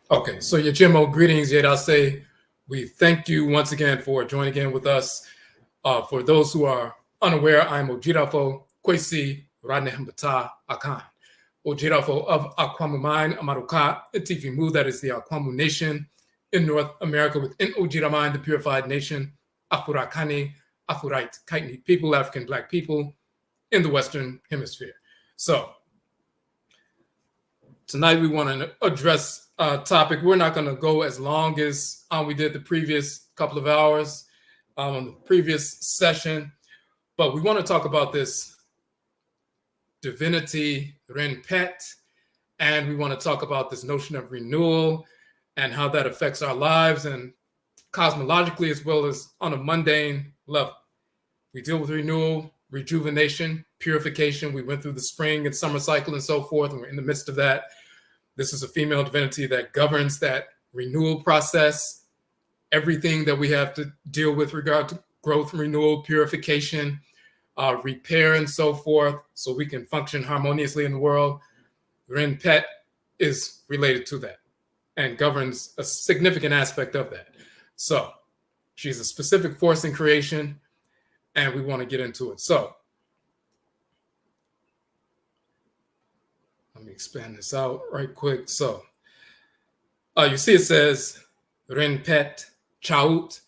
Okay, so your Jimmo greetings, yet I'll say we thank you once again for joining in with us. For those who are unaware, I'm Odwirafo Kwesi Ranehmbata Akan. Odwirafo of Akwamu Mine, Amaruka, Tifimu, that is the Akwamu Nation in North America, within Ojira the purified nation, Afurakani, Afuraitkaitnit people, African Black people in the Western Hemisphere. So tonight we want to address a topic. We're not going to go as long as we did the previous couple of hours on the previous session, but we want to talk about this divinity, Renpet, and we want to talk about this notion of renewal and how that affects our lives and cosmologically as well as on a mundane level. We deal with renewal, rejuvenation, purification. We went through the spring and summer cycle and so forth, and we're in the midst of that. This is a female divinity that governs that renewal process, everything that we have to deal with regard to growth, renewal, purification, repair, and so forth, so we can function harmoniously in the world. Renpet is related to that and governs a significant aspect of that. So she's a specific force in creation, and we want to get into it. So let me expand this out right quick. So you see it says Renpet TCHAUT.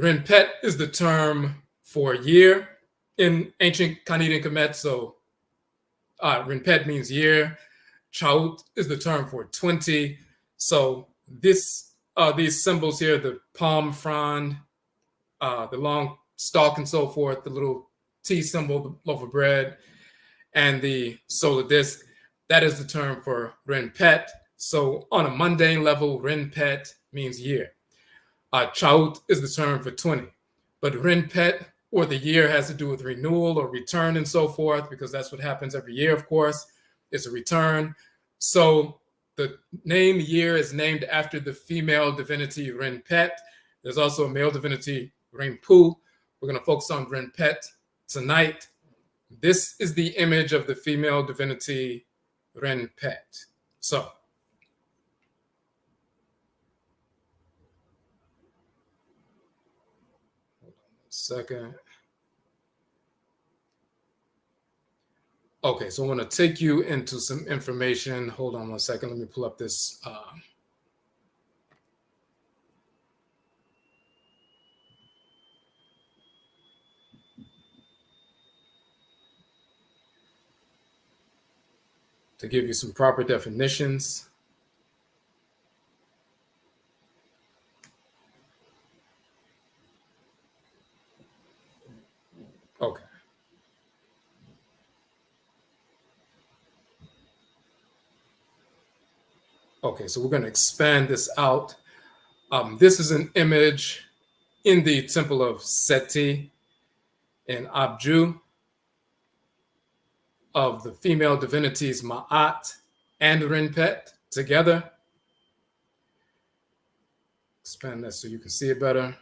Renpet is the term for year in ancient Kamit and Kamit. So Renpet means year. TCHAUT is the term for 20. So these symbols here, the palm frond, the long stalk and so forth, the little T symbol, the loaf of bread, and the solar disk, that is the term for Renpet. So on a mundane level, Renpet means year. TCHAUT is the term for 20. But Renpet, or the year, has to do with renewal or return and so forth, because that's what happens every year, of course. It's a return. So the name year is named after the female divinity Renpet. There's also a male divinity, Renpu. We're going to focus on Renpet tonight. This is the image of the female divinity Renpet. So hold on a second. Okay, so I want to take you into some information. Hold on one second. Let me pull up this. To give you some proper definitions. Okay. Okay, so we're going to expand this out. This is an image in the temple of Seti in Abju of the female divinities Maat and Renpet together. Expand that so you can see it better.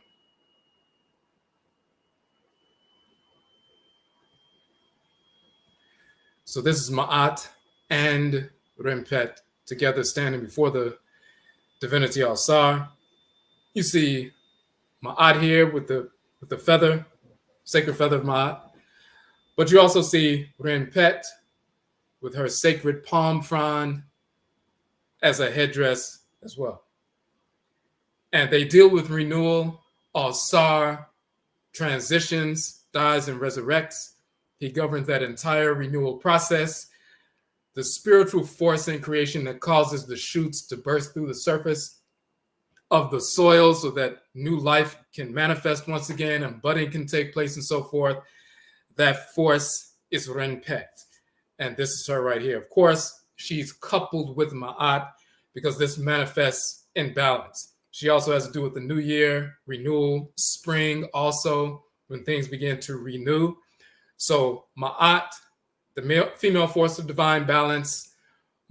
So this is Maat and Renpet together standing before the divinity Alsar. You see Maat here with the feather, sacred feather of Maat. But you also see Renpet with her sacred palm frond as a headdress as well. And they deal with renewal. Alsar transitions, dies, and resurrects. He governs that entire renewal process. The spiritual force in creation that causes the shoots to burst through the surface of the soil so that new life can manifest once again and budding can take place and so forth. That force is Renpet. And this is her right here. Of course, she's coupled with Ma'at because this manifests in balance. She also has to do with the new year, renewal, spring also, when things begin to renew. So Ma'at, the female force of divine balance.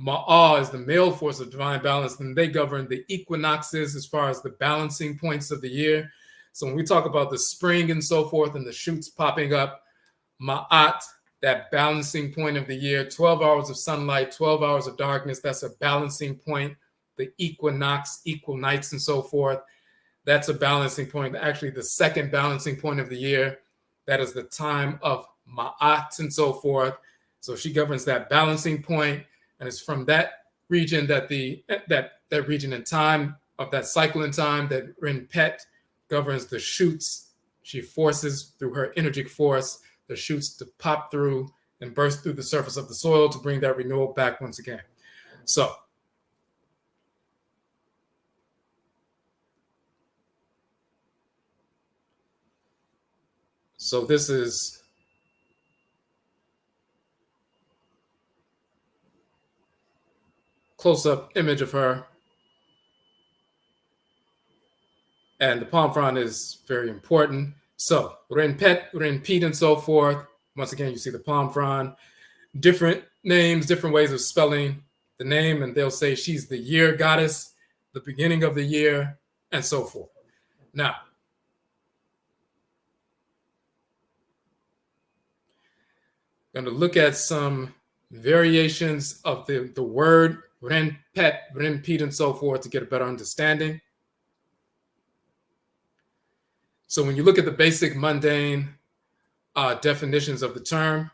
Ma'a is the male force of divine balance, and they govern the equinoxes as far as the balancing points of the year. So when we talk about the spring and so forth and the shoots popping up, Ma'at, that balancing point of the year, 12 hours of sunlight, 12 hours of darkness, that's a balancing point the equinox, equal nights, and so forth. That's a balancing point, actually the second balancing point of the year. That is the time of Ma'at and so forth. So she governs that balancing point, and it's from that region that that region in time of that cycle in time that Renpet governs the shoots. She forces through her energetic force the shoots to pop through and burst through the surface of the soil to bring that renewal back once again. So this is close-up image of her. And the palm frond is very important. So Renpet, Renpet, and so forth. Once again, you see the palm frond. Different names, different ways of spelling the name, and they'll say she's the year goddess, the beginning of the year, and so forth. Now, I'm going to look at some variations of the word Renpet, Renpet, and so forth to get a better understanding. So when you look at the basic mundane definitions of the term,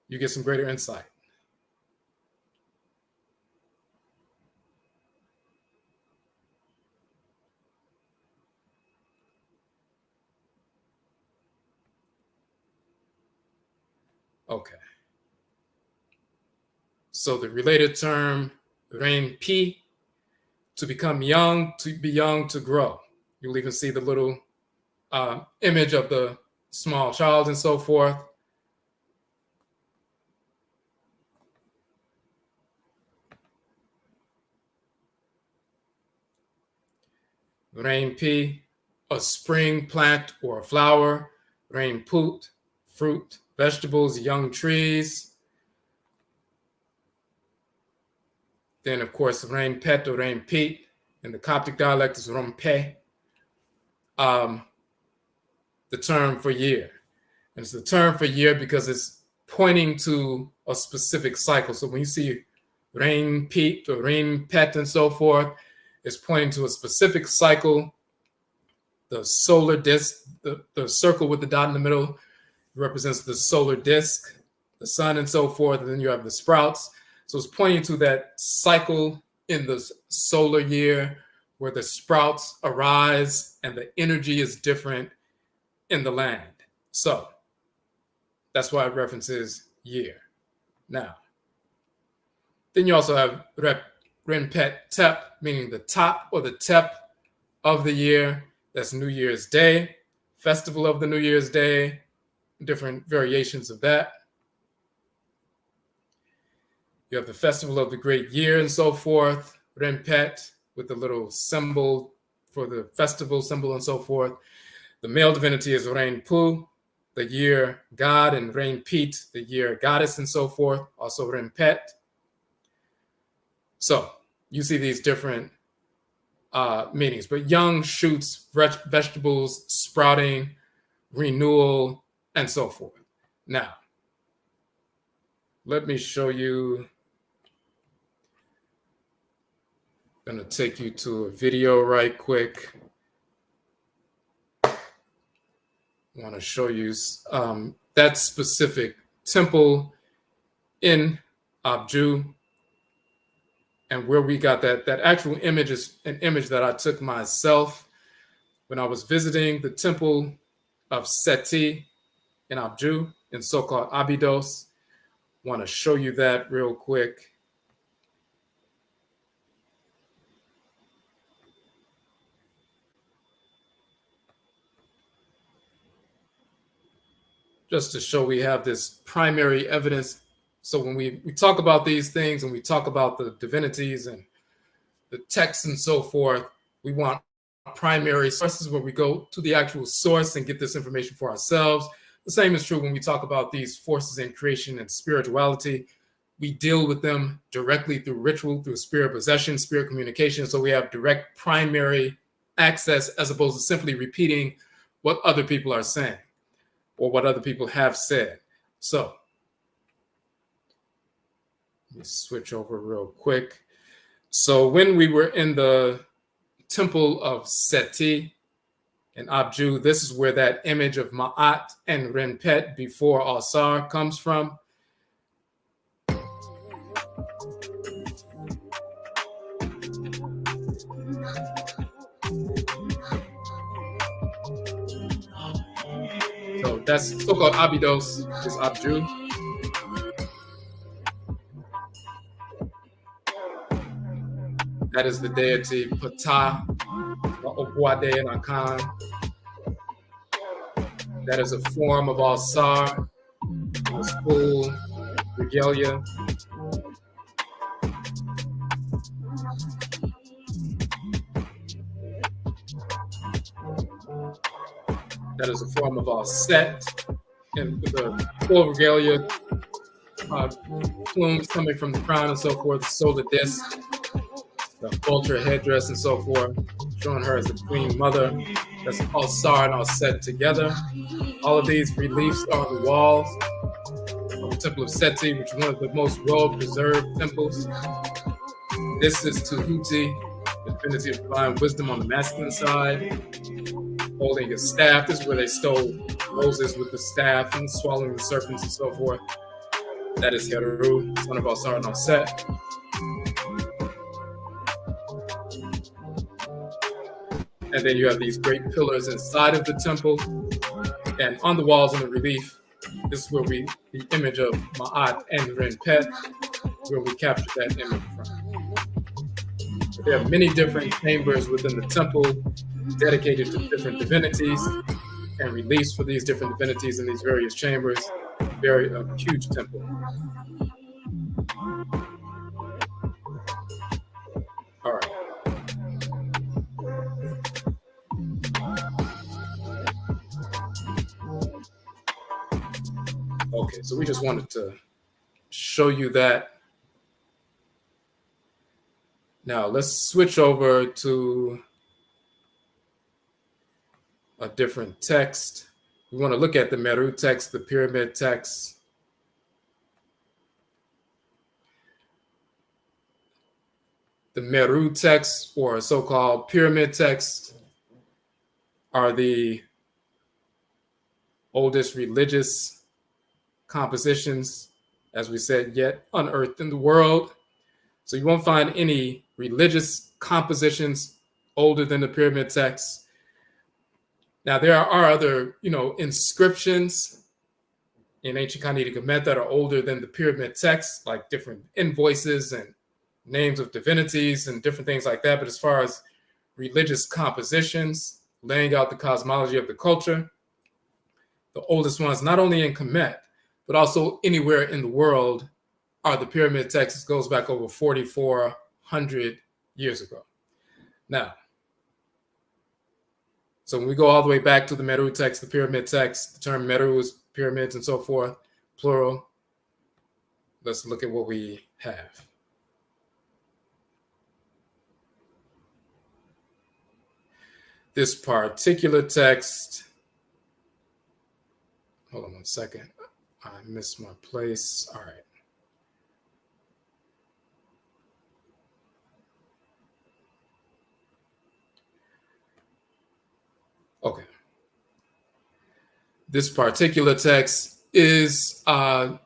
you get some greater insight. Okay. So the related term, Renpi, to become young, to be young, to grow. You'll even see the little image of the small child and so forth. Renpi, a spring plant or a flower. Renput, fruit, vegetables, young trees. Then, of course, Renpet or Renpet in the Coptic dialect is Rompe, the term for year. And it's the term for year because it's pointing to a specific cycle. So when you see Renpet or Renpet and so forth, it's pointing to a specific cycle. The solar disk, the circle with the dot in the middle represents the solar disk, the sun and so forth. And then you have the sprouts. So it's pointing to that cycle in the solar year where the sprouts arise and the energy is different in the land. So that's why it references year. Now, then you also have Renpet Tep, meaning the top or the Tep of the year. That's New Year's Day, festival of the New Year's Day, different variations of that. You have the festival of the great year and so forth, Renpet, with the little symbol for the festival symbol and so forth. The male divinity is Renpu, the year god, and Renpet, the year goddess and so forth, also Renpet. So you see these different meanings, but young shoots, vegetables, sprouting, renewal, and so forth. Now, let me show you. I'm going to take you to a video right quick. I want to show you that specific temple in Abju. And where we got that actual image is an image that I took myself when I was visiting the temple of Seti in Abju, in so-called Abydos. I want to show you that real quick. Just to show we have this primary evidence. So when we talk about these things and we talk about the divinities and the texts and so forth, we want primary sources where we go to the actual source and get this information for ourselves. The same is true when we talk about these forces in creation and spirituality. We deal with them directly through ritual, through spirit possession, spirit communication. So we have direct primary access as opposed to simply repeating what other people are saying or what other people have said. So let me switch over real quick. So when we were in the temple of Seti in Abju, this is where that image of Ma'at and Renpet before Alsar comes from. So that's so-called Abydos is Abju. That is the deity Ptah, Okwade and Akan. That is a form of Alsar, his full regalia. That is a form of Alset, and with a full regalia, plumes coming from the crown and so forth, the solar disc, the vulture headdress and so forth, showing her as the queen mother. That's Alsar and Alset together. All of these reliefs are on the walls of the Temple of Seti, which is one of the most well-preserved temples. This is Tahuti, the divinity of divine wisdom on the masculine side, holding a staff. This is where they stole Moses with the staff and swallowing the serpents and so forth. That is Heru, son of Alsar and Alset. And then you have these great pillars inside of the temple. And on the walls in the relief, this is where the image of Ma'at and Renpet, where we captured that image from. There are many different chambers within the temple dedicated to different divinities and reliefs for these different divinities in these various chambers. Very huge temple. All right. Okay, so we just wanted to show you that. Now let's switch over to a different text. We want to look at the Meru text, the pyramid text. The Meru text, or so-called pyramid text, are the oldest religious compositions, as we said, yet unearthed in the world. So you won't find any religious compositions older than the pyramid text. Now there are other, inscriptions in ancient Khanitic Kemet that are older than the pyramid text, like different invoices and names of divinities and different things like that. But as far as religious compositions, laying out the cosmology of the culture, the oldest ones, not only in Kemet, but also anywhere in the world, are the pyramid texts. It goes back over 4,400 years ago. Now, so when we go all the way back to the Meru text, the pyramid text, the term Meru is pyramids and so forth, plural. Let's look at what we have. This particular text, hold on 1 second. I missed my place. All right. Okay. This particular text is was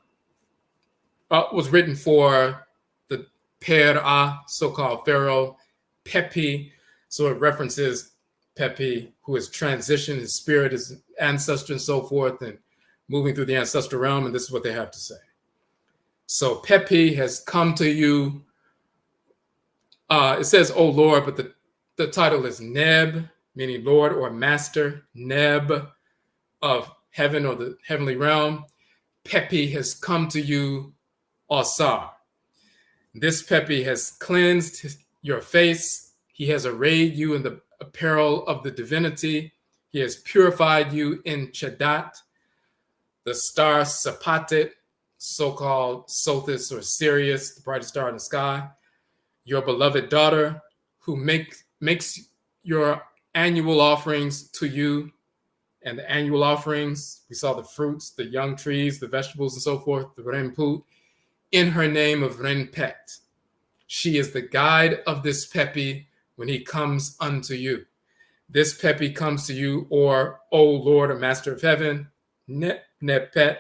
written for the Pera, so-called pharaoh Pepi. So it references Pepi, who has transitioned his spirit, his ancestor, and so forth, and moving through the ancestral realm. And this is what they have to say. So Pepi has come to you. It says, "O Lord," but the title is Neb, meaning Lord or Master, Neb of heaven or the heavenly realm. Pepi has come to you, Alsar. This Pepi has cleansed your face. He has arrayed you in the apparel of the divinity. He has purified you in Chadat, the star Sapatit, so-called Sothis or Sirius, the brightest star in the sky, your beloved daughter, who makes your annual offerings to you. And the annual offerings, we saw the fruits, the young trees, the vegetables, and so forth, the Renput, in her name of Renpet. She is the guide of this Pepi when he comes unto you. This Pepi comes to you, or O Lord or Master of Heaven, Renpet.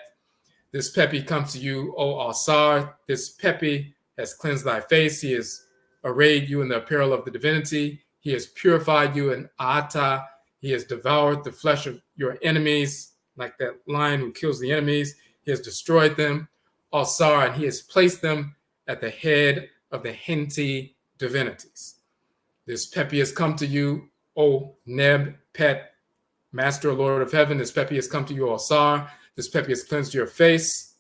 This Pepi comes to you, O Alsar. This Pepi has cleansed thy face. He has arrayed you in the apparel of the divinity. He has purified you in Ata. He has devoured the flesh of your enemies, like that lion who kills the enemies. He has destroyed them, Alsar, and he has placed them at the head of the Henti divinities. This Pepi has come to you, O Renpet, Master, Lord of Heaven. This Pepi has come to you, Alsar. This Pepi has cleansed your face,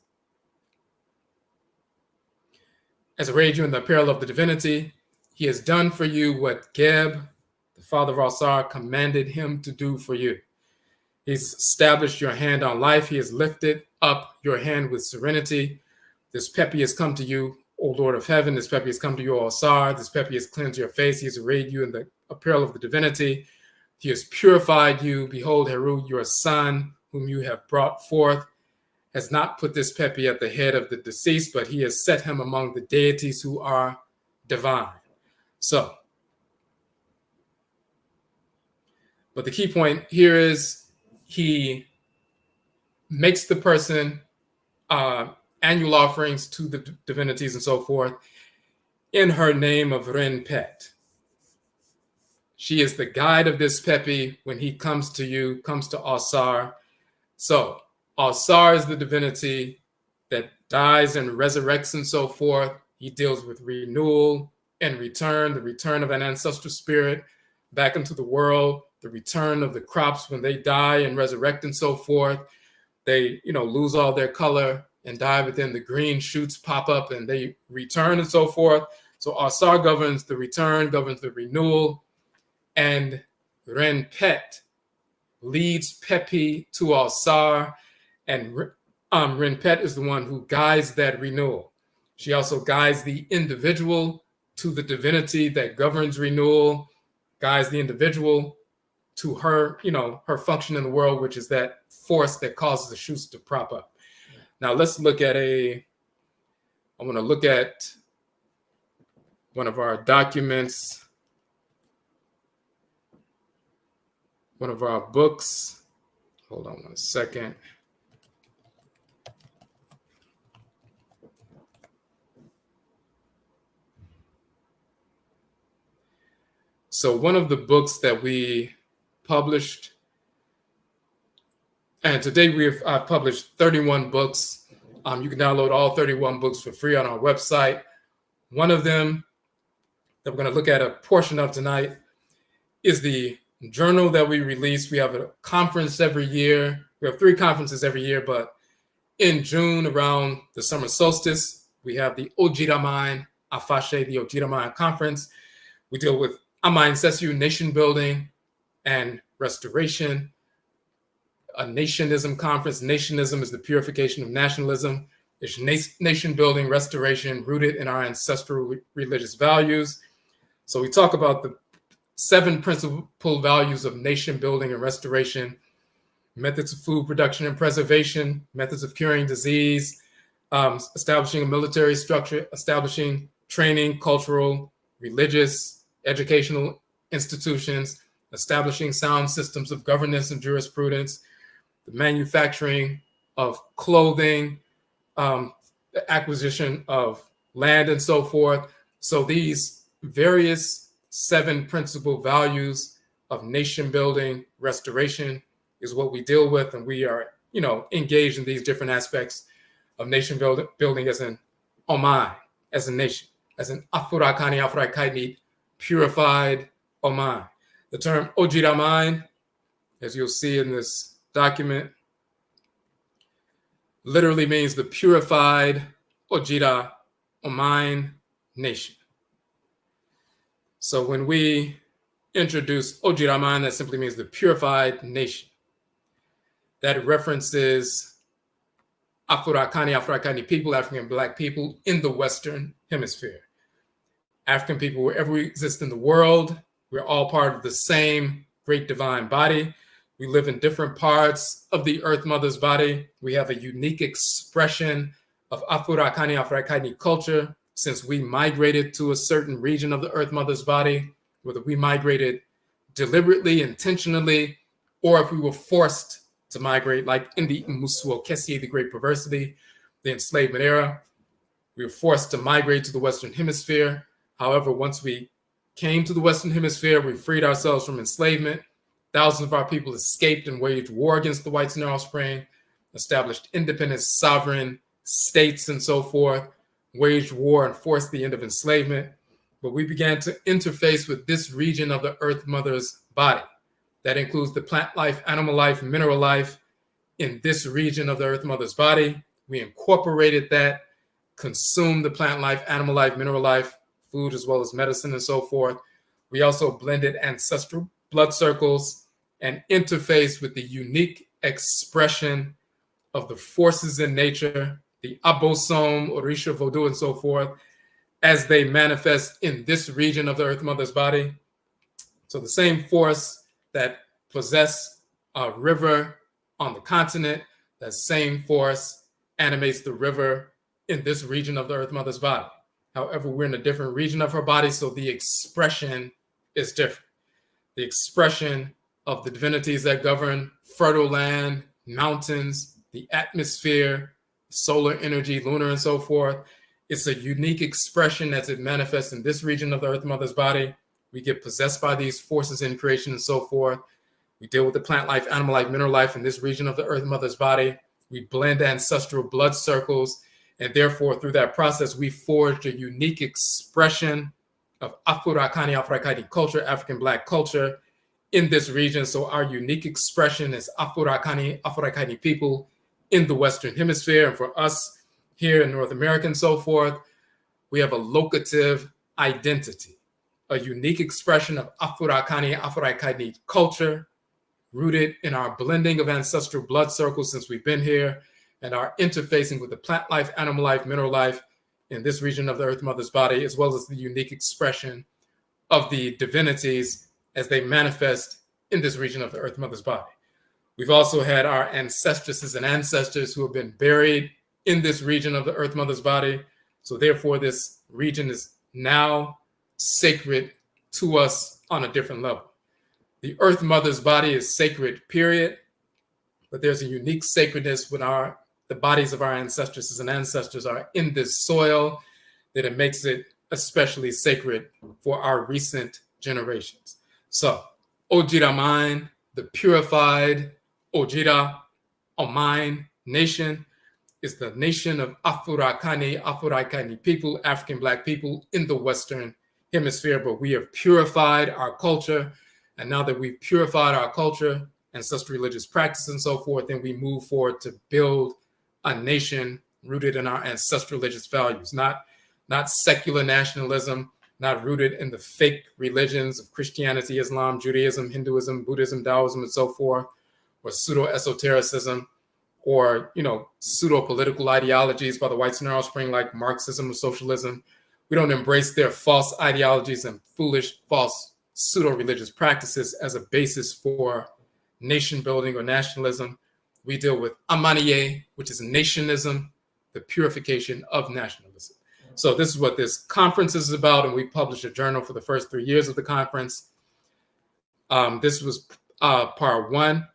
has arrayed you in the apparel of the divinity. He has done for you what Geb, the father of Alsar, commanded him to do for you. He's established your hand on life. He has lifted up your hand with serenity. This Pepi has come to you, O Lord of Heaven. This Pepi has come to you, O Alsar. This Pepi has cleansed your face. He has arrayed you in the apparel of the divinity. He has purified you. Behold, Heru, your son, whom you have brought forth, has not put this Pepi at the head of the deceased, but he has set him among the deities who are divine. So, but the key point here is he makes the person annual offerings to the divinities and so forth in her name of Renpet. She is the guide of this Pepi when he comes to you, comes to Alsar. So Alsar is the divinity that dies and resurrects and so forth. He deals with renewal and return, the return of an ancestral spirit back into the world, the return of the crops when they die and resurrect and so forth. They, lose all their color and die, but then the green shoots pop up and they return and so forth. So Alsar governs the return, governs the renewal, and Renpet leads Pepi to Alsar, and Renpet is the one who guides that renewal. She also guides the individual to the divinity that governs renewal, guides the individual to her, her function in the world, which is that force that causes the shoots to prop up. Now let's look at I want to look at one of our documents, one of our books. Hold on 1 second. So one of the books that we published, and today I've published 31 books. You can download all 31 books for free on our website. One of them that we're going to look at a portion of tonight is the journal that we release. We have a conference every year. We have 3 conferences every year, but in June, around the summer solstice, we have the Ojiraman Afashe, the Ojiraman conference. We deal with Amain Sesu, nation building and restoration. A nationism conference. Nationism is the purification of nationalism. It's nation building, restoration, rooted in our ancestral religious values. So we talk about the 7 principal values of nation building and restoration: methods of food production and preservation, methods of curing disease, establishing a military structure, establishing training, cultural, religious, educational institutions, establishing sound systems of governance and jurisprudence, the manufacturing of clothing, the acquisition of land and so forth. So these various 7 principal values of nation building, restoration is what we deal with. And we are, engaged in these different aspects of nation building as an Oman, as a nation, as an Afurakani, Afuraitkaitnit, purified Oman. The term Ojiraman, as you'll see in this document, literally means the purified Ojira Oman nation. So when we introduce Ojiraman, that simply means the purified nation. That references Afurakani, Afuraitkaitnit people, African Black people in the Western Hemisphere. African people, wherever we exist in the world, we're all part of the same great divine body. We live in different parts of the Earth Mother's body. We have a unique expression of Afurakani, Afuraitkaitnit culture, since we migrated to a certain region of the Earth Mother's body, whether we migrated deliberately, intentionally, or if we were forced to migrate, like in the Musuo Kessie, the Great Perversity, the enslavement era. We were forced to migrate to the Western Hemisphere. However, once we came to the Western Hemisphere, we freed ourselves from enslavement. Thousands of our people escaped and waged war against the whites and their offspring, established independent sovereign states and so forth, waged war and forced the end of enslavement. But we began to interface with this region of the Earth Mother's body. That includes the plant life, animal life, mineral life in this region of the Earth Mother's body. We incorporated that, consumed the plant life, animal life, mineral life, food, as well as medicine and so forth. We also blended ancestral blood circles and interfaced with the unique expression of the forces in nature, the Abosom, Orisha, Vodou, and so forth, as they manifest in this region of the Earth Mother's body. So the same force that possess a river on the continent, that same force animates the river in this region of the Earth Mother's body. However, we're in a different region of her body, so the expression is different. The expression of the divinities that govern fertile land, mountains, the atmosphere, solar energy, lunar, and so forth. It's a unique expression as it manifests in this region of the Earth Mother's body. We get possessed by these forces in creation and so forth. We deal with the plant life, animal life, mineral life in this region of the Earth Mother's body. We blend ancestral blood circles. And therefore, through that process, we forged a unique expression of Afurakani, Afuraitkaitnit culture, African Black culture in this region. So our unique expression is Afurakani, Afuraitkaitnit people in the Western Hemisphere. And for us here in North America and so forth, we have a locative identity, a unique expression of Afurakani, Afuraitkaitnit culture, rooted in our blending of ancestral blood circles since we've been here, and our interfacing with the plant life, animal life, mineral life in this region of the Earth Mother's body, as well as the unique expression of the divinities as they manifest in this region of the Earth Mother's body. We've also had our ancestresses and ancestors who have been buried in this region of the Earth Mother's body. So therefore, this region is now sacred to us on a different level. The Earth Mother's body is sacred, period. But there's a unique sacredness when the bodies of our ancestresses and ancestors are in this soil that it makes it especially sacred for our recent generations. So, Ojira mine, the purified Ojira Oman nation, is the nation of Afurakani, Afuraitkaitnit people, African Black people in the Western Hemisphere. But we have purified our culture. And now that we've purified our culture, ancestral religious practice and so forth, then we move forward to build a nation rooted in our ancestral religious values, not secular nationalism, not rooted in the fake religions of Christianity, Islam, Judaism, Hinduism, Buddhism, Taoism, and so forth, or pseudo-esotericism, or pseudo-political ideologies by the whites and their offspring like Marxism or socialism. We don't embrace their false ideologies and foolish, false pseudo-religious practices as a basis for nation building or nationalism. We deal with Amaniye, which is nationism, the purification of nationalism. So this is what this conference is about, and we published a journal for the first 3 years of the conference. This was part one,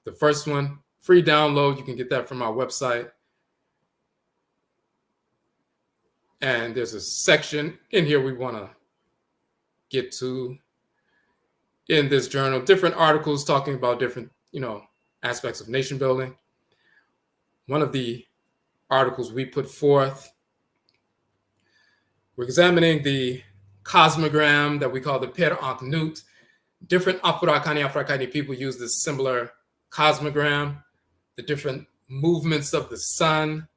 the first one, free download. You can get that from our website. And there's a section in here we want to get to in this journal, different articles talking about different, aspects of nation building. One of the articles we put forth, we're examining the cosmogram that we call the Afuraitkaitnit. Different Afurakani, Afuraitkaitnit people use this similar cosmogram, the different movements of the sun,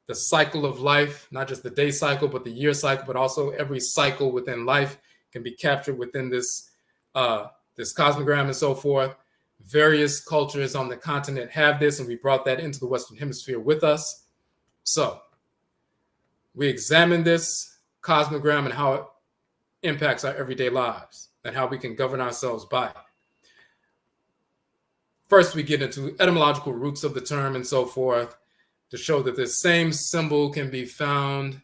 the cycle of life, not just the day cycle, but the year cycle, but also every cycle within life can be captured within this cosmogram and so forth. Various cultures on the continent have this, and we brought that into the Western Hemisphere with us. So we examine this cosmogram and how it impacts our everyday lives and how we can govern ourselves by it. First, we get into etymological roots of the term and so forth to show that the same symbol can be found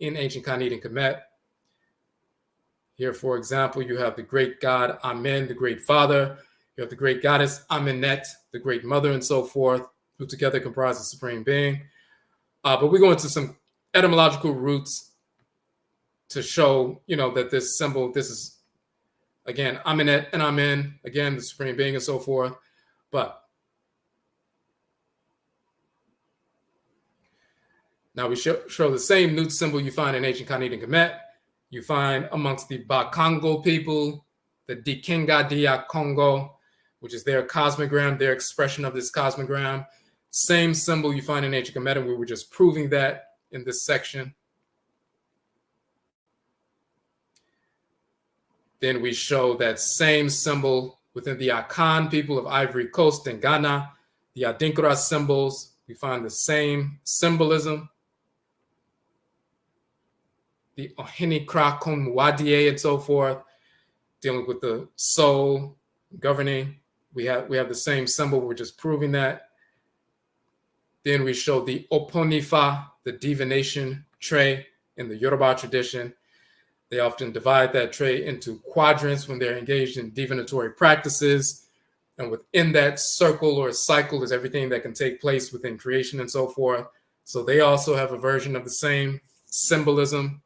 in ancient Kanit and Kemet. Here, for example, you have the great god Amen, the great father. You have the great goddess Amenet, the great mother, and so forth, who together comprise the supreme being. But we go into some etymological roots to show, that this symbol, this is, again, Amenet and Amen, again, the supreme being and so forth. But now we show the same newt symbol you find in ancient Kanit and Kemet. You find amongst the Bakongo people, the Dikenga Dia Congo, which is their cosmogram, their expression of this cosmogram. Same symbol you find in ancient Kemet, and we were just proving that in this section. Then we show that same symbol within the Akan people of Ivory Coast and Ghana, the Adinkra symbols. We find the same symbolism. The Ohinikra Konwadie and so forth, dealing with the soul governing. We have the same symbol. We're just proving that. Then we show the Oponifa, the divination tray in the Yoruba tradition. They often divide that tray into quadrants when they're engaged in divinatory practices. And within that circle or cycle is everything that can take place within creation and so forth. So they also have a version of the same symbolism.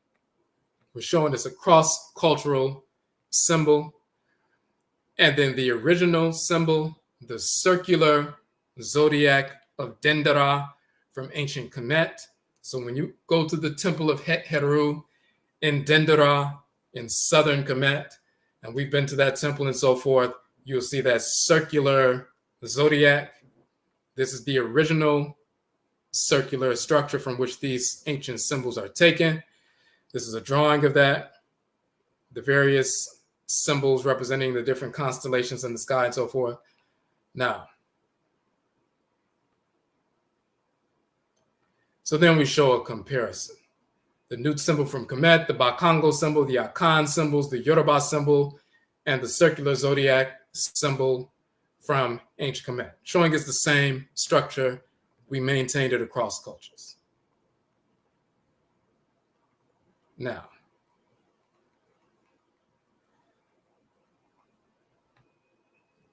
We're showing this a cross-cultural symbol. And then the original symbol, the circular zodiac of Dendera from ancient Kemet. So when you go to the temple of Het Heru in Dendera in southern Kemet, and we've been to that temple and so forth, you'll see that circular zodiac. This is the original circular structure from which these ancient symbols are taken. This is a drawing of that, the various symbols representing the different constellations in the sky and so forth. Now, so then we show a comparison. The newt symbol from Kemet, the Bakongo symbol, the Akan symbols, the Yoruba symbol, and the circular zodiac symbol from ancient Kemet, showing it's the same structure. We maintained it across cultures. Now,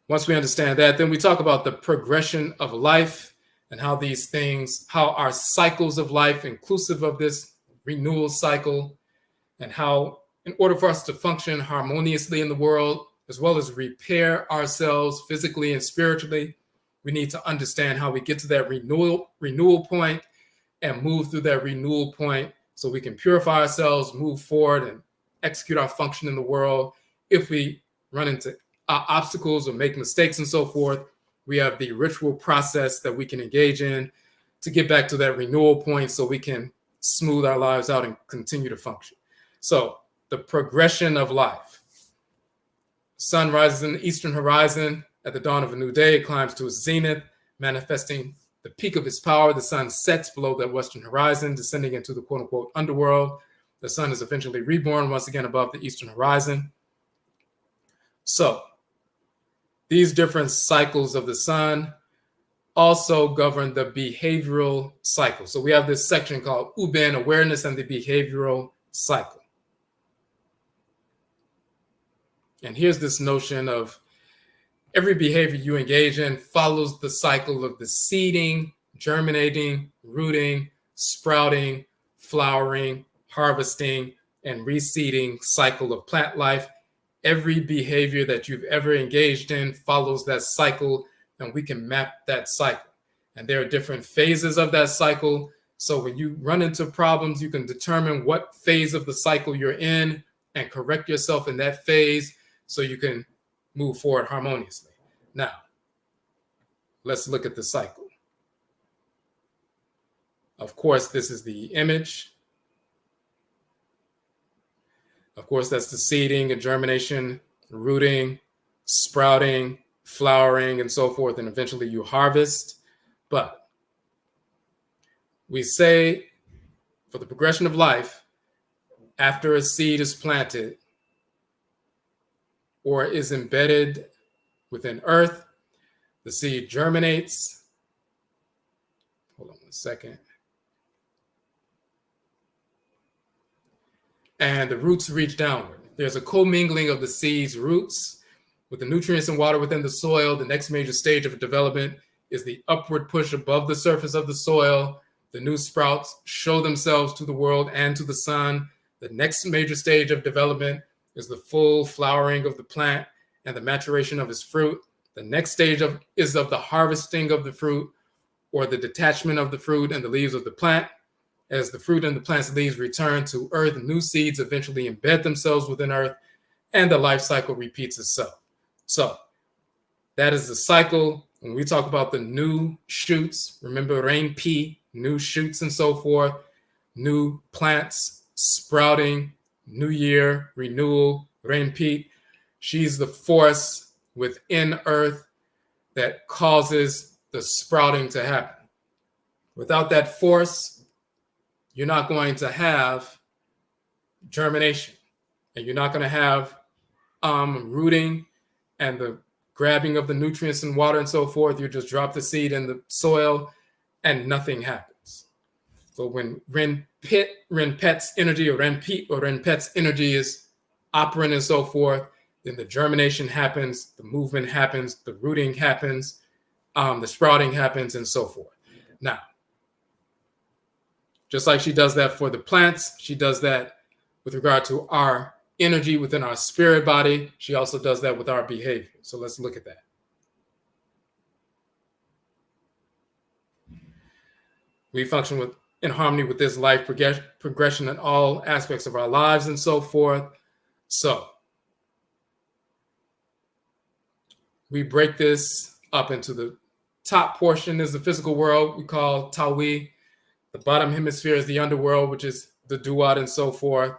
once we understand that, then we talk about the progression of life and how these things, how our cycles of life, inclusive of this renewal cycle, and how in order for us to function harmoniously in the world, as well as repair ourselves physically and spiritually, we need to understand how we get to that renewal point and move through that renewal point so we can purify ourselves, move forward, and execute our function in the world. If we run into obstacles or make mistakes and so forth, we have the ritual process that we can engage in to get back to that renewal point so we can smooth our lives out and continue to function. So the progression of life. Sun rises in the eastern horizon at the dawn of a new day. It climbs to its zenith, manifesting the peak of its power. The sun sets below that western horizon, descending into the quote-unquote underworld. The sun is eventually reborn once again above the eastern horizon. So these different cycles of the sun also govern the behavioral cycle. So we have this section called Uben, awareness and the behavioral cycle. And here's this notion of every behavior you engage in follows the cycle of the seeding, germinating, rooting, sprouting, flowering, harvesting, and reseeding cycle of plant life. Every behavior that you've ever engaged in follows that cycle, and we can map that cycle. And there are different phases of that cycle. So when you run into problems, you can determine what phase of the cycle you're in and correct yourself in that phase so you can move forward harmoniously. Now, let's look at the cycle. Of course, this is the image. Of course, that's the seeding and germination, rooting, sprouting, flowering, and so forth, and eventually you harvest. But we say for the progression of life, after a seed is planted or is embedded within earth, the seed germinates. Hold on one second. and the roots reach downward. There's a commingling of the seed's roots with the nutrients and water within the soil. The next major stage of development is the upward push above the surface of the soil. The new sprouts show themselves to the world and to the sun. The next major stage of development is the full flowering of the plant and the maturation of its fruit. The next stage is of the harvesting of the fruit, or the detachment of the fruit and the leaves of the plant. As the fruit and the plant's leaves return to earth, new seeds eventually embed themselves within earth, and the life cycle repeats itself. So that is the cycle. When we talk about the new shoots, remember Renpet, new shoots and so forth, new plants sprouting, new year, renewal, Renpet. She's the force within earth that causes the sprouting to happen. Without that force, you're not going to have germination, and you're not going to have rooting and the grabbing of the nutrients and water and so forth. You just drop the seed in the soil and nothing happens. So when Renpet's energy or Renpet's energy is operant and so forth, then the germination happens, the movement happens, the rooting happens, the sprouting happens, and so forth. Now, just like she does that for the plants, she does that with regard to our energy within our spirit body. She also does that with our behavior. So let's look at that. We function in harmony with this life progression in all aspects of our lives and so forth. So we break this up into the top portion is the physical world we call Tawi. The bottom hemisphere is the underworld, which is the Duat and so forth.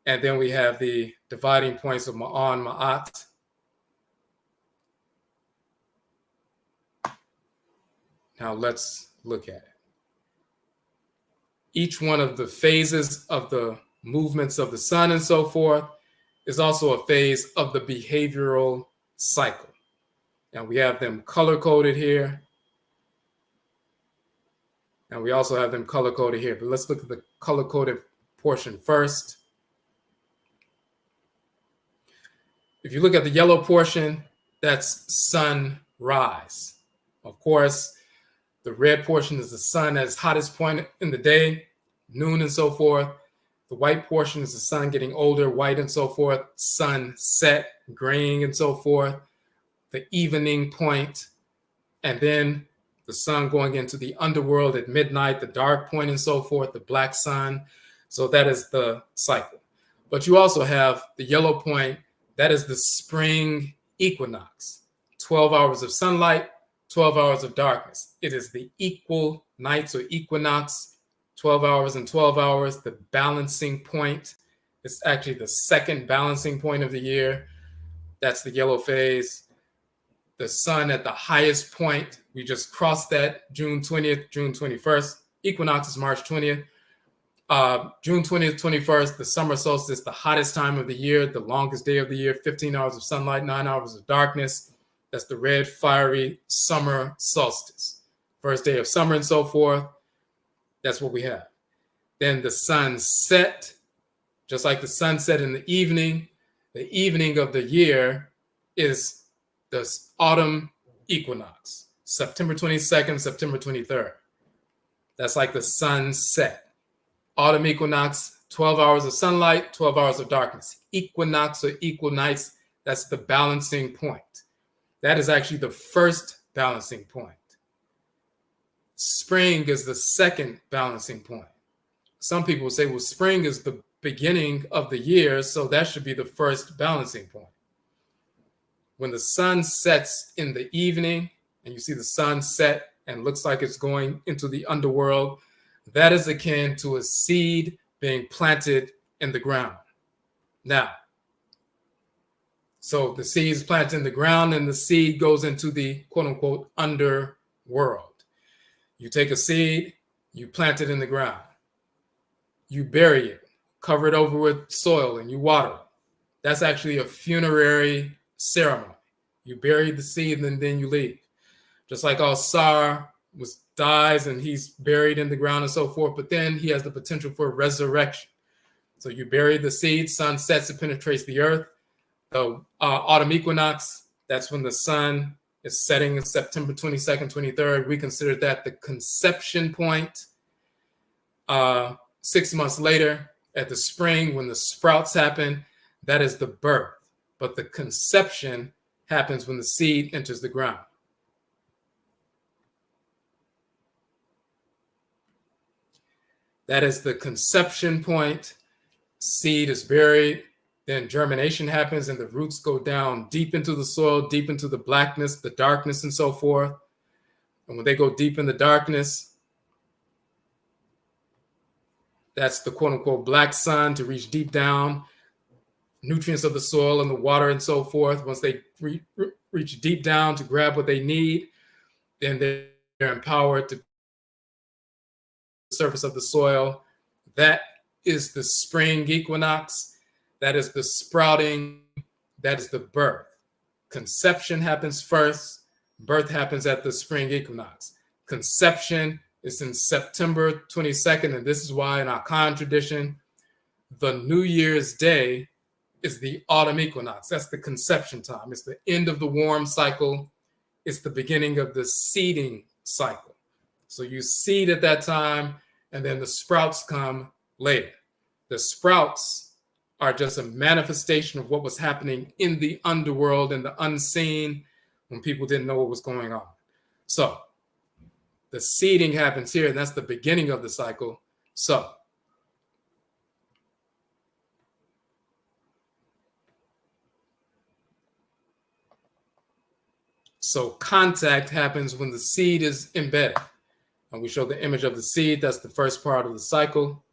And then we have the dividing points of Ma'an, Ma'at. Now let's look at it. Each one of the phases of the movements of the sun and so forth is also a phase of the behavioral cycle. And we have them color-coded here. And we also have them color-coded here. But let's look at the color-coded portion first. If you look at the yellow portion, that's sunrise. Of course, the red portion is the sun at its hottest point in the day, noon and so forth. The white portion is the sun getting older, white and so forth, sunset, graying and so forth, the evening point, and then the sun going into the underworld at midnight, the dark point and so forth, the black sun. So that is the cycle. But you also have the yellow point, that is the spring equinox, 12 hours of sunlight, 12 hours of darkness. It is the equal nights or equinox, 12 hours and 12 hours, the balancing point. It's actually the second balancing point of the year. That's the yellow phase. The sun at the highest point, we just crossed that June 20th, June 21st. Equinox is March 20th. June 20th, 21st, the summer solstice, the hottest time of the year, the longest day of the year, 15 hours of sunlight, 9 hours of darkness. That's the red, fiery summer solstice. First day of summer and so forth. That's what we have. Then the sunset, just like the sunset in the evening of the year is the autumn equinox, September 22nd, September 23rd. That's like the sunset. Autumn equinox, 12 hours of sunlight, 12 hours of darkness. Equinox or equal nights, that's the balancing point. That is actually the first balancing point. Spring is the second balancing point. Some people say, well, spring is the beginning of the year, so that should be the first balancing point. When the sun sets in the evening and you see the sun set and looks like it's going into the underworld, that is akin to a seed being planted in the ground. Now, so the seed is planted in the ground and the seed goes into the quote unquote underworld. You take a seed, you plant it in the ground. You bury it, cover it over with soil, and you water it. That's actually a funerary ceremony. You bury the seed and then you leave. Just like Asaase dies and he's buried in the ground and so forth, but then he has the potential for resurrection. So you bury the seed, sun sets, it penetrates the earth. The autumn equinox, that's when the sun is setting September 22nd, 23rd. We consider that the conception point. 6 months later, at the spring, when the sprouts happen, that is the birth. But the conception happens when the seed enters the ground. That is the conception point. Seed is buried. Then germination happens and the roots go down deep into the soil, deep into the blackness, the darkness, and so forth. And when they go deep in the darkness, that's the quote unquote black sun to reach deep down, nutrients of the soil and the water and so forth. Once they reach deep down to grab what they need, then they're empowered to the surface of the soil. That is the spring equinox. That is the sprouting. That is the birth. Conception happens first. Birth happens at the spring equinox. Conception is in September 22nd, and this is why in our Khan tradition, the New Year's Day is the autumn equinox. That's the conception time. It's the end of the warm cycle. It's the beginning of the seeding cycle. So you seed at that time, and then the sprouts come later. The sprouts are just a manifestation of what was happening in the underworld and the unseen when people didn't know what was going on. So the seeding happens here, and that's the beginning of the cycle. So contact happens when the seed is embedded. And we show the image of the seed. That's the first part of the cycle.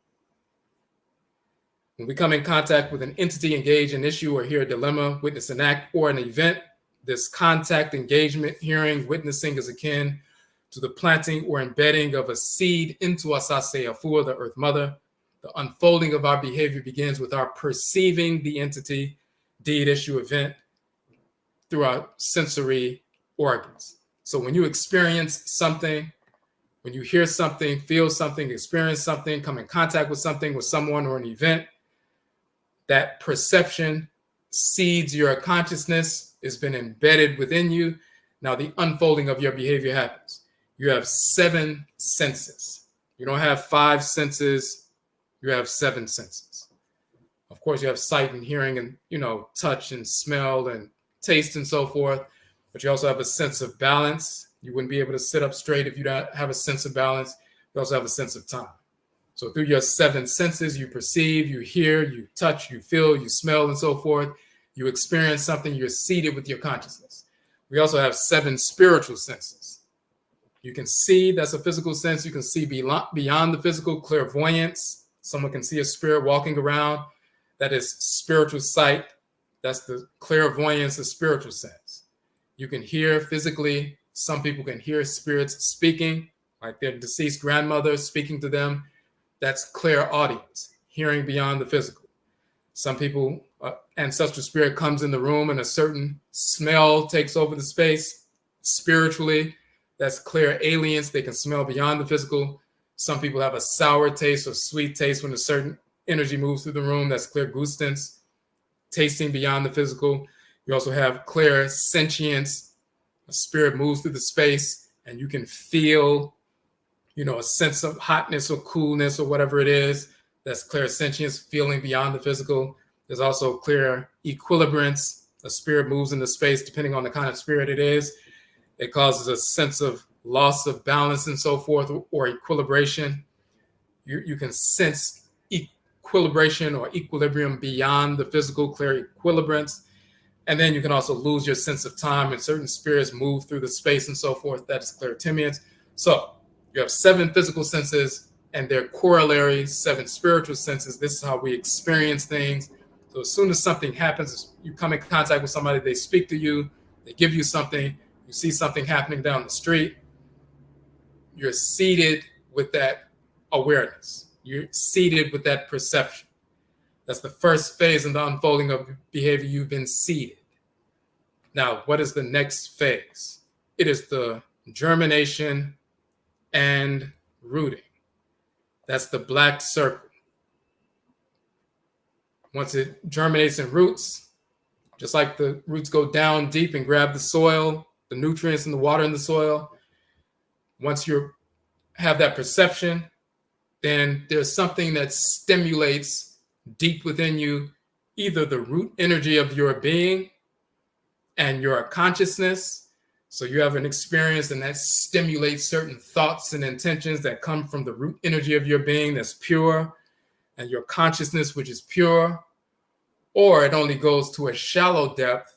When we come in contact with an entity, engage an issue, or hear a dilemma, witness an act or an event, this contact, engagement, hearing, witnessing is akin to the planting or embedding of a seed into Asaase, Afua, the Earth Mother. The unfolding of our behavior begins with our perceiving the entity, deed, issue, event through our sensory organs. So when you experience something, when you hear something, feel something, experience something, come in contact with something, with someone or an event, that perception seeds your consciousness, has been embedded within you. Now the unfolding of your behavior happens. You have 7 senses. You don't have 5 senses, you have 7 senses. Of course, you have sight and hearing and, touch and smell and taste and so forth, but you also have a sense of balance. You wouldn't be able to sit up straight if you don't have a sense of balance. You also have a sense of time. So through your 7 senses, you perceive, you hear, you touch, you feel, you smell, and so forth. You experience something, you're seated with your consciousness. We also have 7 spiritual senses. You can see, that's a physical sense. You can see beyond the physical, clairvoyance. Someone can see a spirit walking around. That is spiritual sight. That's the clairvoyance, the spiritual sense. You can hear physically. Some people can hear spirits speaking, like their deceased grandmother speaking to them. That's clairaudience, hearing beyond the physical. Some people, ancestral spirit comes in the room and a certain smell takes over the space. Spiritually, that's clairalience. They can smell beyond the physical. Some people have a sour taste or sweet taste when a certain energy moves through the room. That's clairgustance, tasting beyond the physical. You also have clairsentience. A spirit moves through the space and you can feel, a sense of hotness or coolness or whatever it is. That's clairsentience, feeling beyond the physical. There's also clear equilibrance. A spirit moves into space depending on the kind of spirit it is. It causes a sense of loss of balance and so forth, or equilibration. You can sense equilibration or equilibrium beyond the physical, clear equilibrance. And then you can also lose your sense of time, and certain spirits move through the space and so forth. That is clairtimiance. So you have 7 physical senses and their corollary 7 spiritual senses. This is how we experience things. So as soon as something happens, you come in contact with somebody, they speak to you, they give you something, you see something happening down the street, you're seated with that awareness. You're seated with that perception. That's the first phase in the unfolding of behavior. You've been seated. Now, what is the next phase? It is the germination and rooting. That's the black circle. Once it germinates and roots, just like the roots go down deep and grab the soil, the nutrients and the water in the soil, once you have that perception, then there's something that stimulates deep within you, either the root energy of your being and your consciousness. So you have an experience and that stimulates certain thoughts and intentions that come from the root energy of your being that's pure, and your consciousness, which is pure. Or it only goes to a shallow depth,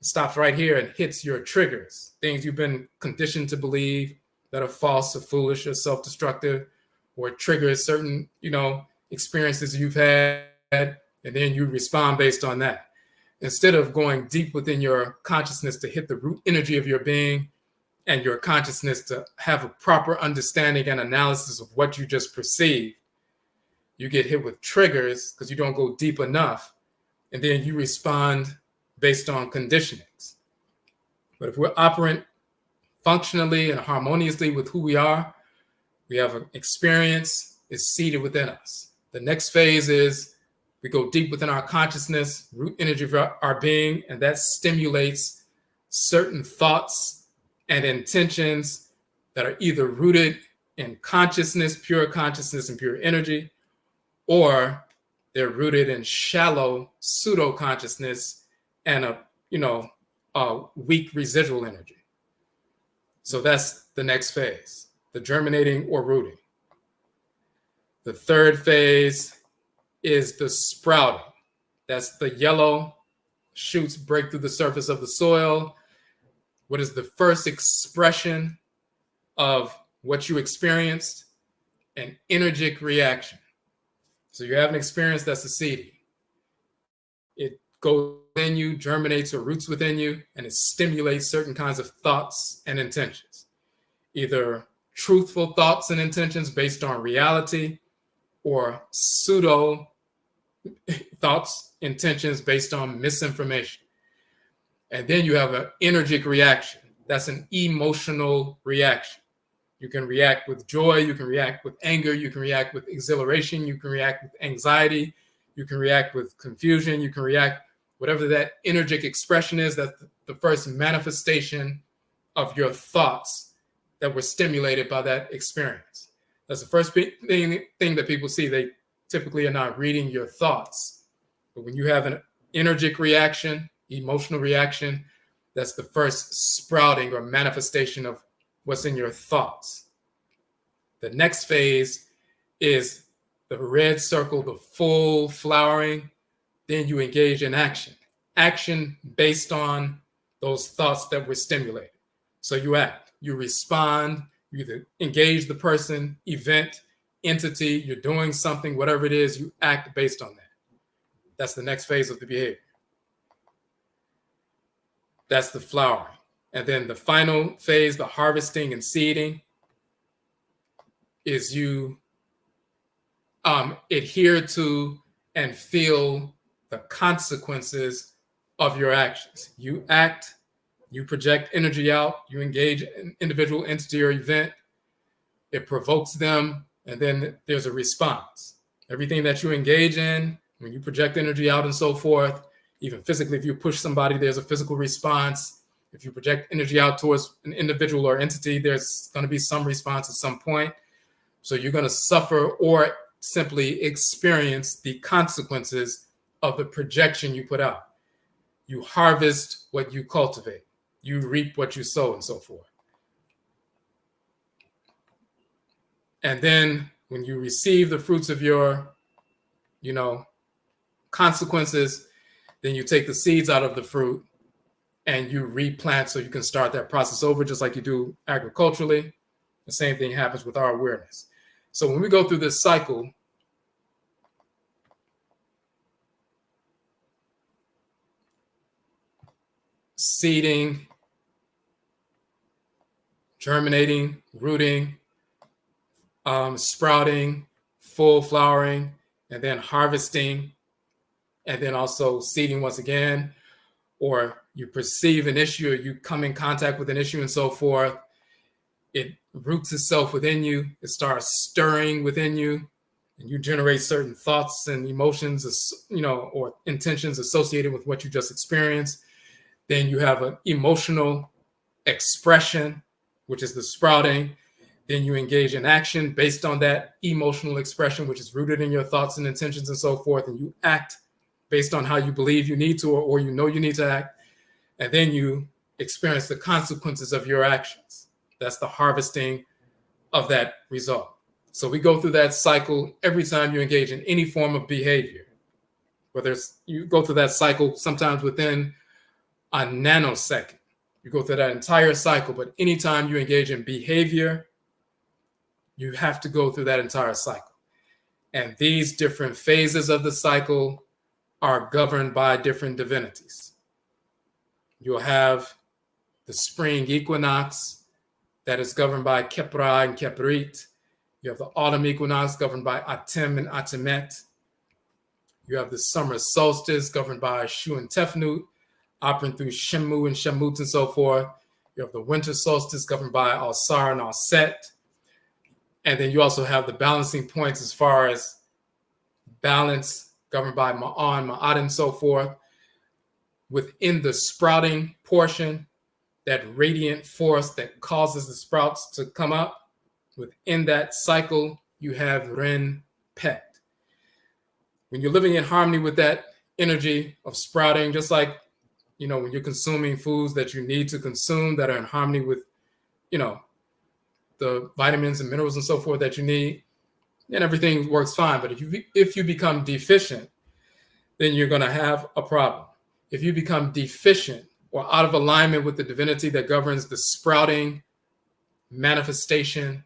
stops right here and hits your triggers, things you've been conditioned to believe that are false or foolish or self-destructive, or it triggers certain, experiences you've had, and then you respond based on that. Instead of going deep within your consciousness to hit the root energy of your being and your consciousness to have a proper understanding and analysis of what you just perceived, you get hit with triggers because you don't go deep enough, and then you respond based on conditionings. But if we're operant functionally and harmoniously with who we are, we have an experience is seated within us. The next phase is we go deep within our consciousness, root energy of our being, and that stimulates certain thoughts and intentions that are either rooted in consciousness, pure consciousness and pure energy, or they're rooted in shallow pseudo consciousness and a weak residual energy. So that's the next phase, the germinating or rooting. The third phase is the sprouting. That's the yellow shoots break through the surface of the soil. What is the first expression of what you experienced? An energetic reaction. So you have an experience that's a seeding. It goes within you, germinates or roots within you, and it stimulates certain kinds of thoughts and intentions. Either truthful thoughts and intentions based on reality, or pseudo thoughts, intentions based on misinformation. And then you have an energetic reaction. That's an emotional reaction. You can react with joy, you can react with anger, you can react with exhilaration, you can react with anxiety, you can react with confusion, you can react, whatever that energetic expression is, that's the first manifestation of your thoughts that were stimulated by that experience. That's the first thing that people see. They typically are not reading your thoughts. But when you have an energetic reaction, emotional reaction, that's the first sprouting or manifestation of what's in your thoughts. The next phase is the red circle, the full flowering. Then you engage in action. Action based on those thoughts that were stimulated. So you act, you respond, you either engage the person, event, entity, you're doing something, whatever it is, you act based on that. That's the next phase of the behavior. That's the flowering. And then the final phase, the harvesting and seeding, is you adhere to and feel the consequences of your actions. You act, you project energy out, you engage an individual, entity, or event. It provokes them, and then there's a response. Everything that you engage in, when you project energy out and so forth, even physically, if you push somebody, there's a physical response. If you project energy out towards an individual or entity, there's going to be some response at some point. So you're going to suffer or simply experience the consequences of the projection you put out. You harvest what you cultivate. You reap what you sow, and so forth. And then when you receive the fruits of your, consequences, then you take the seeds out of the fruit and you replant so you can start that process over, just like you do agriculturally. The same thing happens with our awareness. So when we go through this cycle, seeding, germinating, rooting, sprouting, full flowering, and then harvesting, and then also seeding once again, or you perceive an issue, or you come in contact with an issue and so forth, it roots itself within you, it starts stirring within you, and you generate certain thoughts and emotions, or intentions associated with what you just experienced. Then you have an emotional expression, which is the sprouting. Then you engage in action based on that emotional expression, which is rooted in your thoughts and intentions and so forth. And you act based on how you believe you need to, or you know you need to act. And then you experience the consequences of your actions. That's the harvesting of that result. So we go through that cycle every time you engage in any form of behavior. Whether you go through that cycle sometimes within a nanosecond. You go through that entire cycle, but anytime you engage in behavior, you have to go through that entire cycle. And these different phases of the cycle are governed by different divinities. You'll have the spring equinox that is governed by Kepra and Keprit. You have the autumn equinox governed by Atem and Atemet. You have the summer solstice governed by Shu and Tefnut, operating through Shemu and Shemut and so forth. You have the winter solstice governed by Alsar and Alset. And then you also have the balancing points as far as balance governed by Ma'an, Ma'at, and so forth. Within the sprouting portion, that radiant force that causes the sprouts to come up, within that cycle, you have Renpet. When you're living in harmony with that energy of sprouting, just like, when you're consuming foods that you need to consume that are in harmony with, the vitamins and minerals and so forth that you need, and everything works fine. But if you become deficient, then you're going to have a problem. If you become deficient or out of alignment with the divinity that governs the sprouting manifestation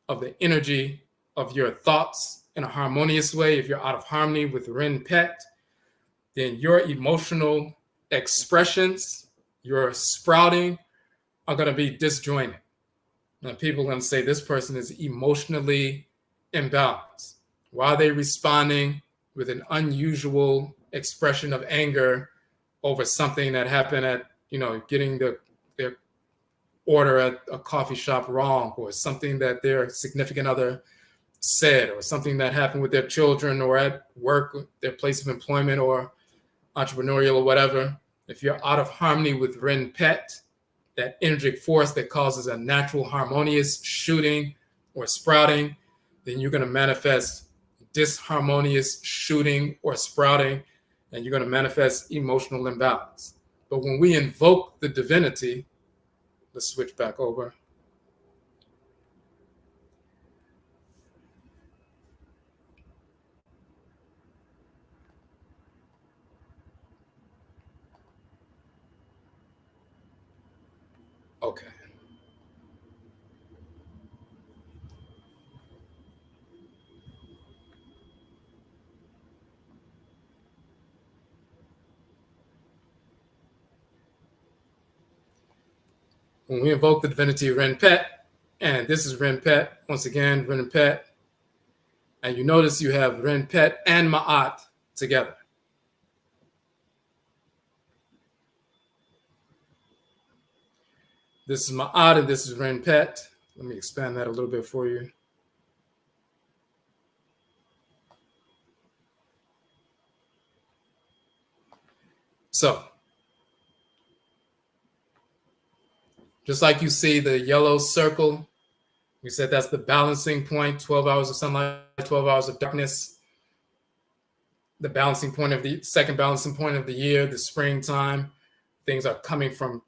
of the energy of your thoughts in a harmonious way, if you're out of harmony with Renpet, then your emotional expressions, your sprouting, are going to be disjointed. Now, people are going to say this person is emotionally imbalanced. Why are they responding with an unusual expression of anger over something that happened at, getting their order at a coffee shop wrong, or something that their significant other said, or something that happened with their children or at work, their place of employment or entrepreneurial or whatever? If you're out of harmony with Renpet, that energetic force that causes a natural harmonious shooting or sprouting, then you're going to manifest disharmonious shooting or sprouting, and you're going to manifest emotional imbalance. But when we invoke the divinity, let's switch back over. Okay. When we invoke the divinity Renpet, and this is Renpet, once again, Renpet, and you notice you have Renpet and Maat together. This is Maat and this is Renpet. Let me expand that a little bit for you. So, just like you see the yellow circle, we said that's the balancing point, 12 hours of sunlight, 12 hours of darkness. The balancing point of the second balancing point of the year, the springtime. Things are coming from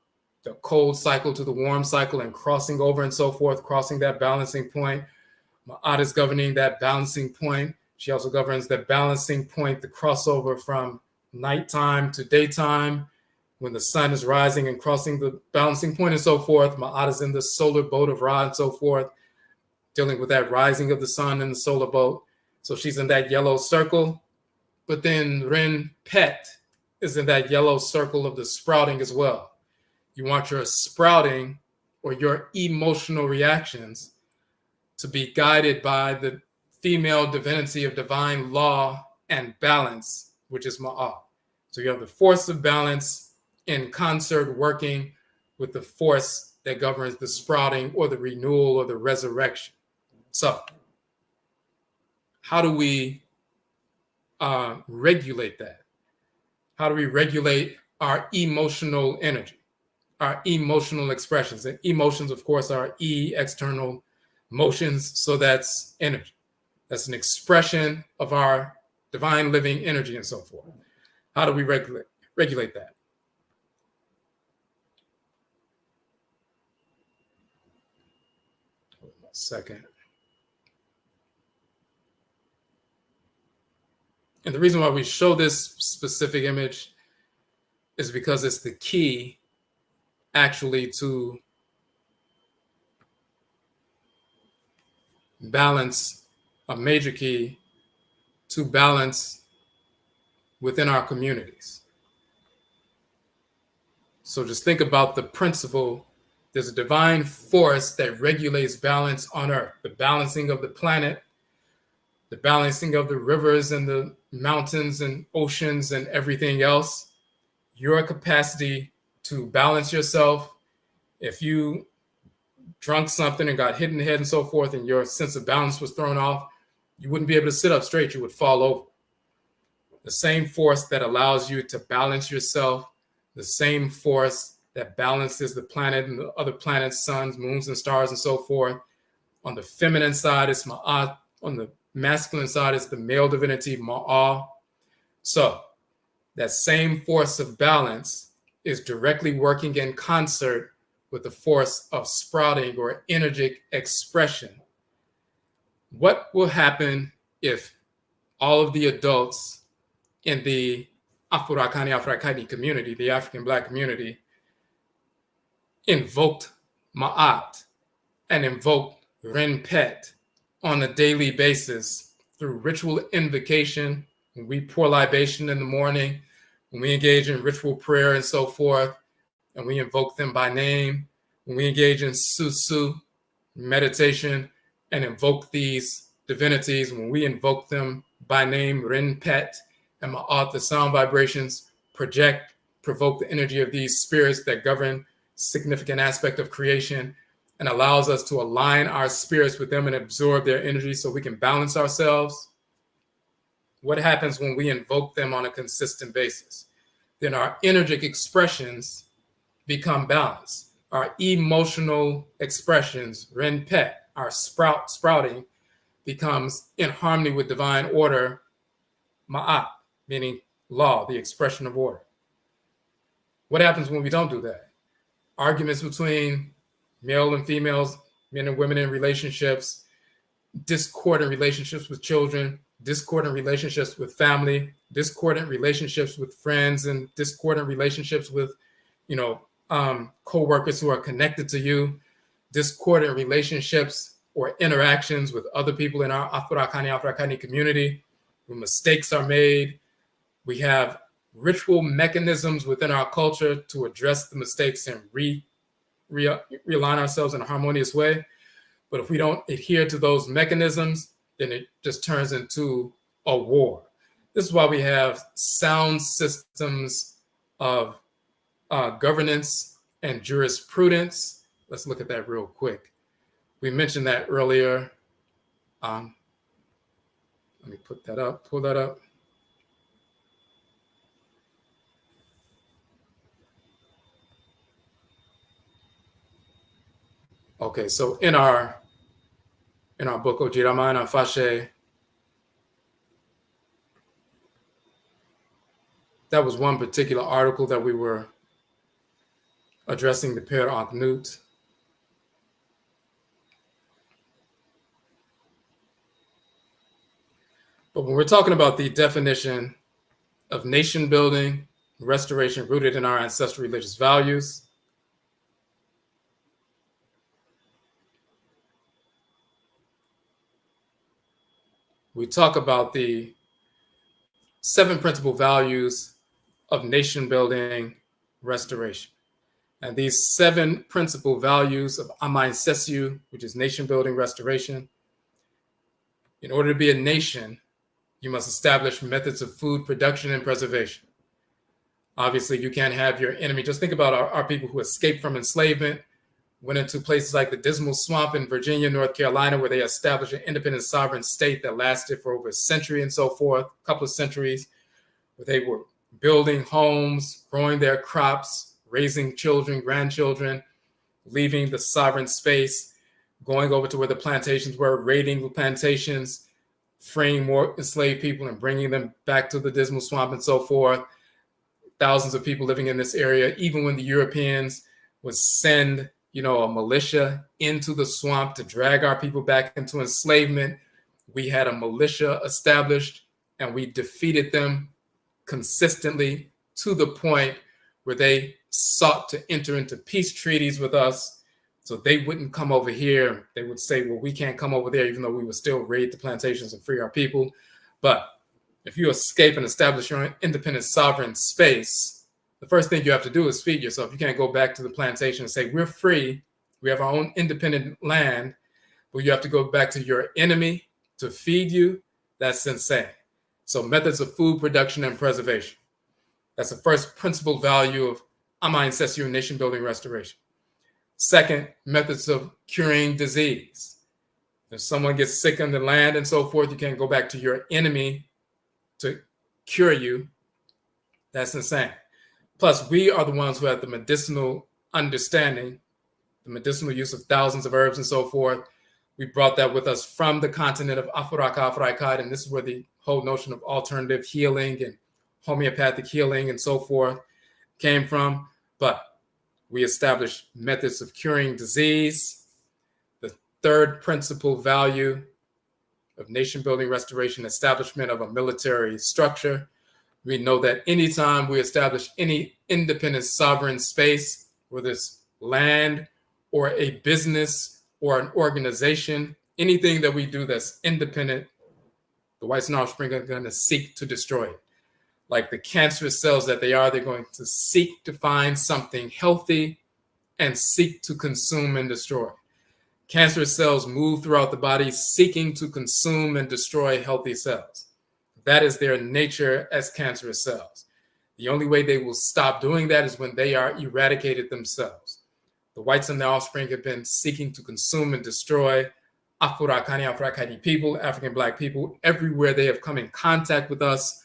the cold cycle to the warm cycle and crossing over and so forth, crossing that balancing point. Ma'at is governing that balancing point. She also governs the balancing point, the crossover from nighttime to daytime, when the sun is rising and crossing the balancing point and so forth. Ma'at is in the solar boat of Ra and so forth, dealing with that rising of the sun in the solar boat. So she's in that yellow circle. But then Renpet is in that yellow circle of the sprouting as well. You want your sprouting or your emotional reactions to be guided by the female divinity of divine law and balance, which is Ma'at. So you have the force of balance in concert working with the force that governs the sprouting or the renewal or the resurrection. So how do we regulate that? How do we regulate our emotional energy, our emotional expressions? And emotions, of course, are external motions. So that's energy. That's an expression of our divine living energy and so forth. How do we regulate that? Hold on a second. And the reason why we show this specific image is because it's the key actually to balance, a major key to balance within our communities. So just think about the principle. There's a divine force that regulates balance on Earth, the balancing of the planet, the balancing of the rivers and the mountains and oceans and everything else. Your capacity to balance yourself, if you drunk something and got hit in the head and so forth, and your sense of balance was thrown off, you wouldn't be able to sit up straight. You would fall over. The same force that allows you to balance yourself, the same force that balances the planet and the other planets, suns, moons, and stars, and so forth. On the feminine side, it's Ma'at. On the masculine side, it's the male divinity, Ma'a. So that same force of balance is directly working in concert with the force of sprouting or energetic expression. What will happen if all of the adults in the Afurakani, Afuraitkaitnit community, the African Black community, invoked Ma'at and invoked Renpet on a daily basis through ritual invocation? When we pour libation in the morning, when we engage in ritual prayer and so forth, and we invoke them by name, when we engage in susuw, meditation, and invoke these divinities, when we invoke them by name, Renpet and Maat, the sound vibrations provoke the energy of these spirits that govern significant aspect of creation and allows us to align our spirits with them and absorb their energy so we can balance ourselves. What happens when we invoke them on a consistent basis? Then our energetic expressions become balanced. Our emotional expressions, Renpet, our sprouting, becomes in harmony with divine order, Ma'at, meaning law, the expression of order. What happens when we don't do that? Arguments between male and females, men and women in relationships, discordant relationships with children, discordant relationships with family, discordant relationships with friends, and discordant relationships with, co-workers who are connected to you, discordant relationships or interactions with other people in our Afurakani community, when mistakes are made. We have ritual mechanisms within our culture to address the mistakes and realign ourselves in a harmonious way. But if we don't adhere to those mechanisms, then it just turns into a war. This is why we have sound systems of governance and jurisprudence. Let's look at that real quick. We mentioned that earlier. Let me pull that up. Okay, so in our book, Ojirama and Fashe, that was one particular article that we were addressing the Afuraitkaitnit. But when we're talking about the definition of nation building, restoration rooted in our ancestral religious values, we talk about the 7 principal values of nation building restoration. And these 7 principal values of Amain-Sesu, which is nation building restoration, in order to be a nation, you must establish methods of food production and preservation. Obviously, you can't have your enemy. Just think about our people who escaped from enslavement. went into places like the Dismal Swamp in Virginia, North Carolina, where they established an independent sovereign state that lasted for over a century and so forth, a couple of centuries, where they were building homes, growing their crops, raising children, grandchildren, leaving the sovereign space, going over to where the plantations were, raiding the plantations, freeing more enslaved people and bringing them back to the Dismal Swamp and so forth. Thousands of people living in this area, even when the Europeans would send, a militia into the swamp to drag our people back into enslavement. We had a militia established and we defeated them consistently to the point where they sought to enter into peace treaties with us so they wouldn't come over here. They would say, well, we can't come over there, even though we would still raid the plantations and free our people. But if you escape and establish your own independent sovereign space, the first thing you have to do is feed yourself. You can't go back to the plantation and say, we're free, we have our own independent land, but you have to go back to your enemy to feed you. That's insane. So methods of food production and preservation. That's the first principal value of Ama Ancestral nation building restoration. Second, methods of curing disease. If someone gets sick in the land and so forth, you can't go back to your enemy to cure you. That's insane. Plus, we are the ones who have the medicinal understanding, the medicinal use of thousands of herbs and so forth. We brought that with us from the continent of Afuraitkaitnit, and this is where the whole notion of alternative healing and homeopathic healing and so forth came from. But we established methods of curing disease. The third principal value of nation building restoration, establishment of a military structure. We know that anytime we establish any independent sovereign space, whether it's land or a business or an organization, anything that we do that's independent, the whites and offspring are going to seek to destroy it. Like the cancerous cells that they are, they're going to seek to find something healthy and seek to consume and destroy. Cancerous cells move throughout the body seeking to consume and destroy healthy cells. That is their nature as cancerous cells. The only way they will stop doing that is when they are eradicated themselves. The whites and their offspring have been seeking to consume and destroy Afurakani, Afuraitkaitnit people, African Black people, everywhere they have come in contact with us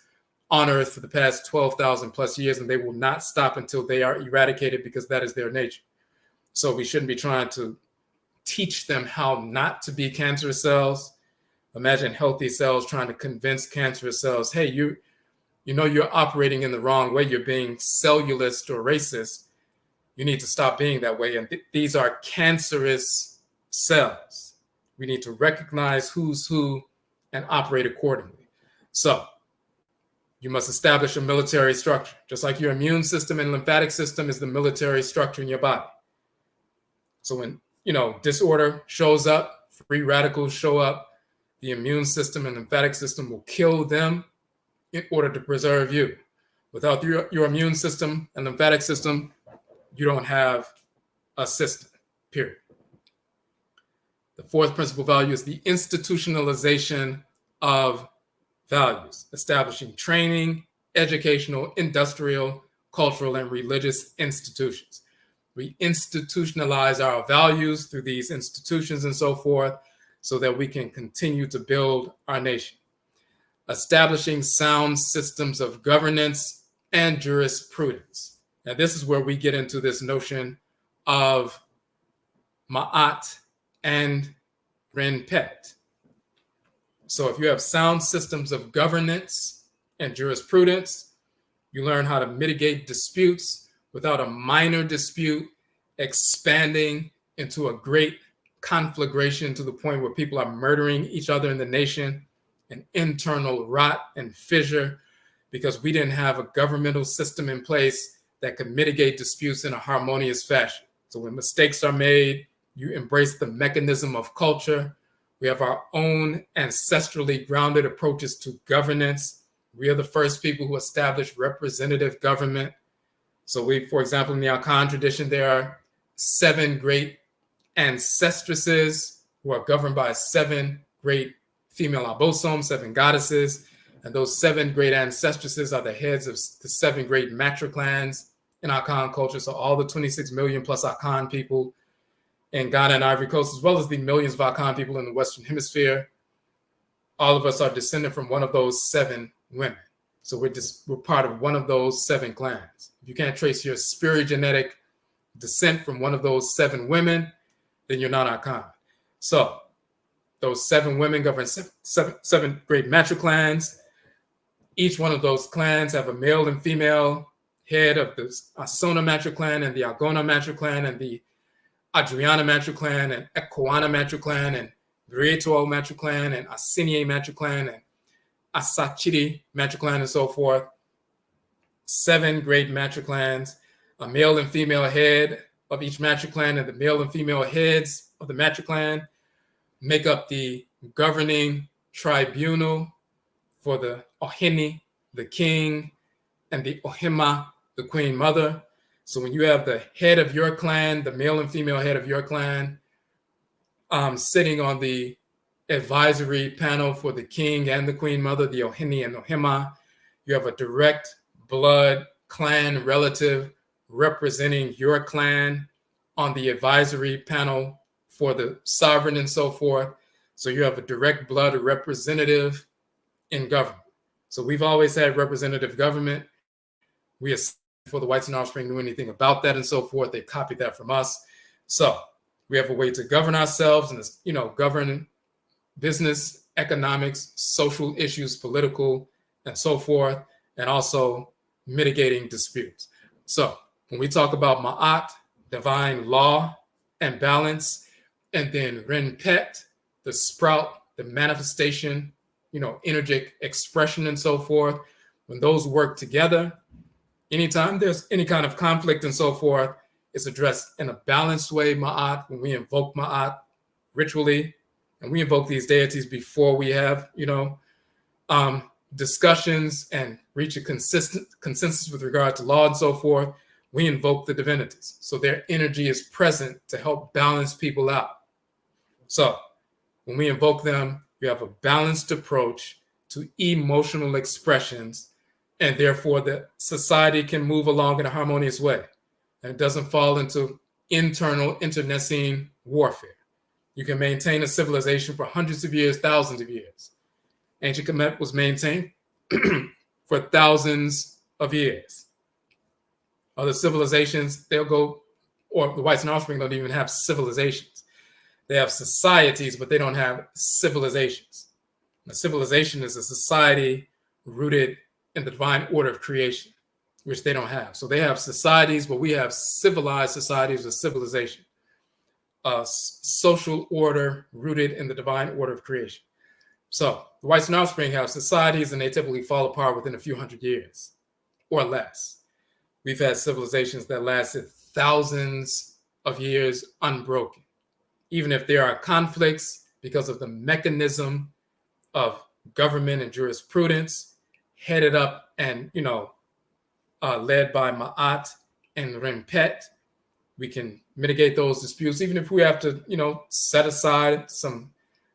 on Earth for the past 12,000 plus years, and they will not stop until they are eradicated because that is their nature. So we shouldn't be trying to teach them how not to be cancerous cells. Imagine healthy cells trying to convince cancerous cells, hey, you're operating in the wrong way. You're being cellulist or racist. You need to stop being that way. And these are cancerous cells. We need to recognize who's who and operate accordingly. So you must establish a military structure, just like your immune system and lymphatic system is the military structure in your body. So when, disorder shows up, free radicals show up, the immune system and lymphatic system will kill them in order to preserve you. Without your immune system and lymphatic system, you don't have a system, period. The fourth principal value is the institutionalization of values, establishing training, educational, industrial, cultural, and religious institutions. We institutionalize our values through these institutions and so forth, so that we can continue to build our nation. Establishing sound systems of governance and jurisprudence. Now, this is where we get into this notion of Ma'at and Renpet. So if you have sound systems of governance and jurisprudence, you learn how to mitigate disputes without a minor dispute expanding into a great conflagration to the point where people are murdering each other in the nation, an internal rot and fissure, because we didn't have a governmental system in place that could mitigate disputes in a harmonious fashion. So when mistakes are made, you embrace the mechanism of culture. We have our own ancestrally grounded approaches to governance. We are the first people who established representative government. So for example, in the Akan tradition, there are 7 great ancestresses who are governed by 7 great female Abosom, 7 goddesses. And those 7 great ancestresses are the heads of the 7 great matriclans in Akan culture. So all the 26 million plus Akan people in Ghana and Ivory Coast, as well as the millions of Akan people in the Western Hemisphere, all of us are descended from one of those 7 women. So we're part of one of those 7 clans. If you can't trace your spirogenetic descent from one of those 7 women, then you're not Akan. So those 7 women govern seven great matri clans. Each one of those clans have a male and female head of the Asona matri clan and the Agona matri clan and the Adriana matri clan and Ekwana matri clan and Rietuo matri clan and Asinie matri clan and Asachiri matri clan and so forth. 7 great matri clans, a male and female head of each matri clan, and the male and female heads of the matri clan make up the governing tribunal for the Ohene, the king, and the Ohima, the queen mother. So when you have the head of your clan, the male and female head of your clan, sitting on the advisory panel for the king and the queen mother, the Ohene and Ohima, you have a direct blood clan relative representing your clan on the advisory panel for the sovereign and so forth. So you have a direct blood representative in government. So we've always had representative government. We, before the whites and offspring knew anything about that and so forth, they copied that from us. So we have a way to govern ourselves and, govern business, economics, social issues, political, and so forth, and also mitigating disputes. So when we talk about Ma'at, divine law and balance, and then Renpet, the sprout, the manifestation, energetic expression and so forth, when those work together, anytime there's any kind of conflict and so forth, it's addressed in a balanced way, Ma'at, when we invoke Ma'at ritually, and we invoke these deities before we have, discussions and reach a consensus with regard to law and so forth, we invoke the divinities. So their energy is present to help balance people out. So when we invoke them, we have a balanced approach to emotional expressions, and therefore the society can move along in a harmonious way. And it doesn't fall into internal internecine warfare. You can maintain a civilization for hundreds of years, thousands of years. Ancient Kamit was maintained for thousands of years. Other civilizations, they'll go, or the whites and offspring don't even have civilizations. They have societies, but they don't have civilizations. A civilization is a society rooted in the divine order of creation, which they don't have. So they have societies, but we have civilized societies with civilization. A social order rooted in the divine order of creation. So the whites and offspring have societies, and they typically fall apart within a few hundred years or less. We've had civilizations that lasted thousands of years unbroken. Even if there are conflicts because of the mechanism of government and jurisprudence, headed up and, led by Ma'at and Renpet, we can mitigate those disputes, even if we have to, set aside some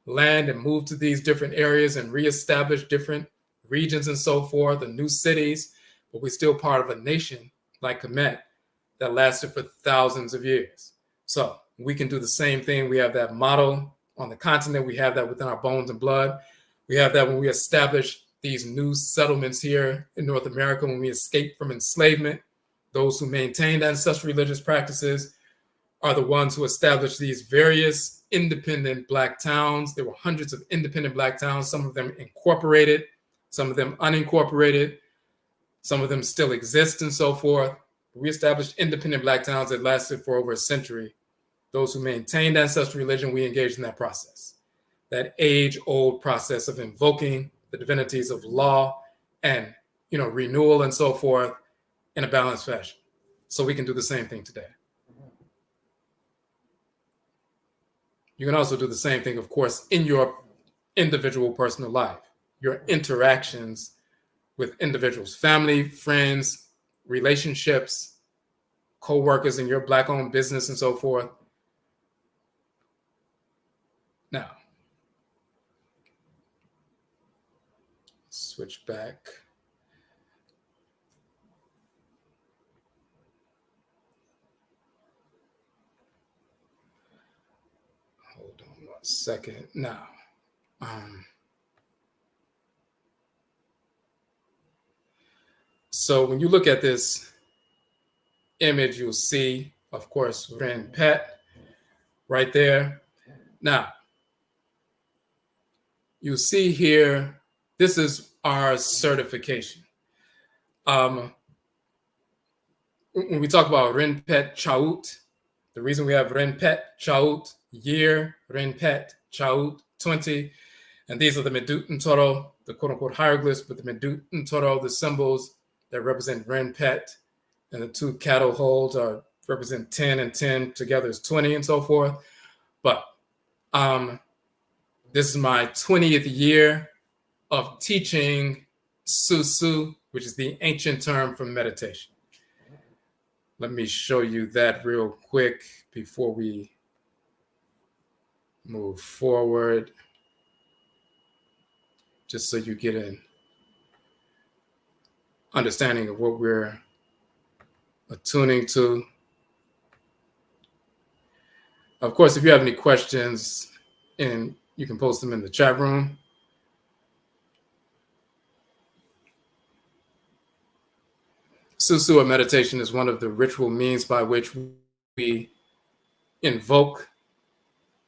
land and move to these different areas and reestablish different regions and so forth, and new cities, but we're still part of a nation like Kamit that lasted for thousands of years. So we can do the same thing. We have that model on the continent. We have that within our bones and blood. We have that when we establish these new settlements here in North America, when we escape from enslavement. Those who maintained ancestral religious practices are the ones who established these various independent Black towns. There were hundreds of independent Black towns, some of them incorporated, some of them unincorporated, some of them still exist and so forth. We established independent Black towns that lasted for over a century. Those who maintained ancestral religion, we engaged in that process, that age-old process of invoking the divinities of law and, renewal and so forth in a balanced fashion. So we can do the same thing today. You can also do the same thing, of course, in your individual personal life, your interactions with individuals, family, friends, relationships, co-workers in your Black-owned business and so forth. Now, switch back. second now. So when you look at this image, you'll see, of course, Renpet right there. Now, you see here, this is our certification. When we talk about RENPET TCHAUT, the reason we have RENPET TCHAUT year, RENPET TCHAUT 20, and these are the Medut and Toro, the quote-unquote hieroglyphs, but the Medut and Toro, the symbols that represent RENPET, and the two cattle holds represent 10 and 10 together is 20 and so forth. But this is my 20th year of teaching susuw, which is the ancient term for meditation. Let me show you that real quick before we move forward, just so you get an understanding of what we're attuning to. Of course, if you have any questions, and you can post them in the chat room. Susuw meditation is one of the ritual means by which we invoke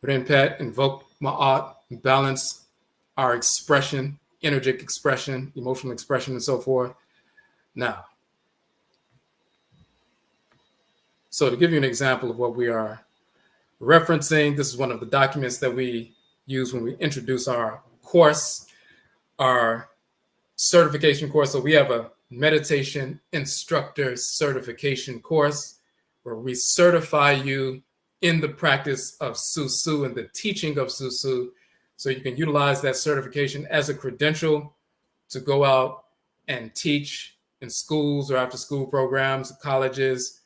Renpet, invoke Ma'at, balance our expression, energetic expression, emotional expression, and so forth. Now, so to give you an example of what we are referencing, this is one of the documents that we use when we introduce our course, our certification course. So we have a meditation instructor certification course where we certify you in the practice of susuw and the teaching of susuw, so you can utilize that certification as a credential to go out and teach in schools or after school programs, colleges,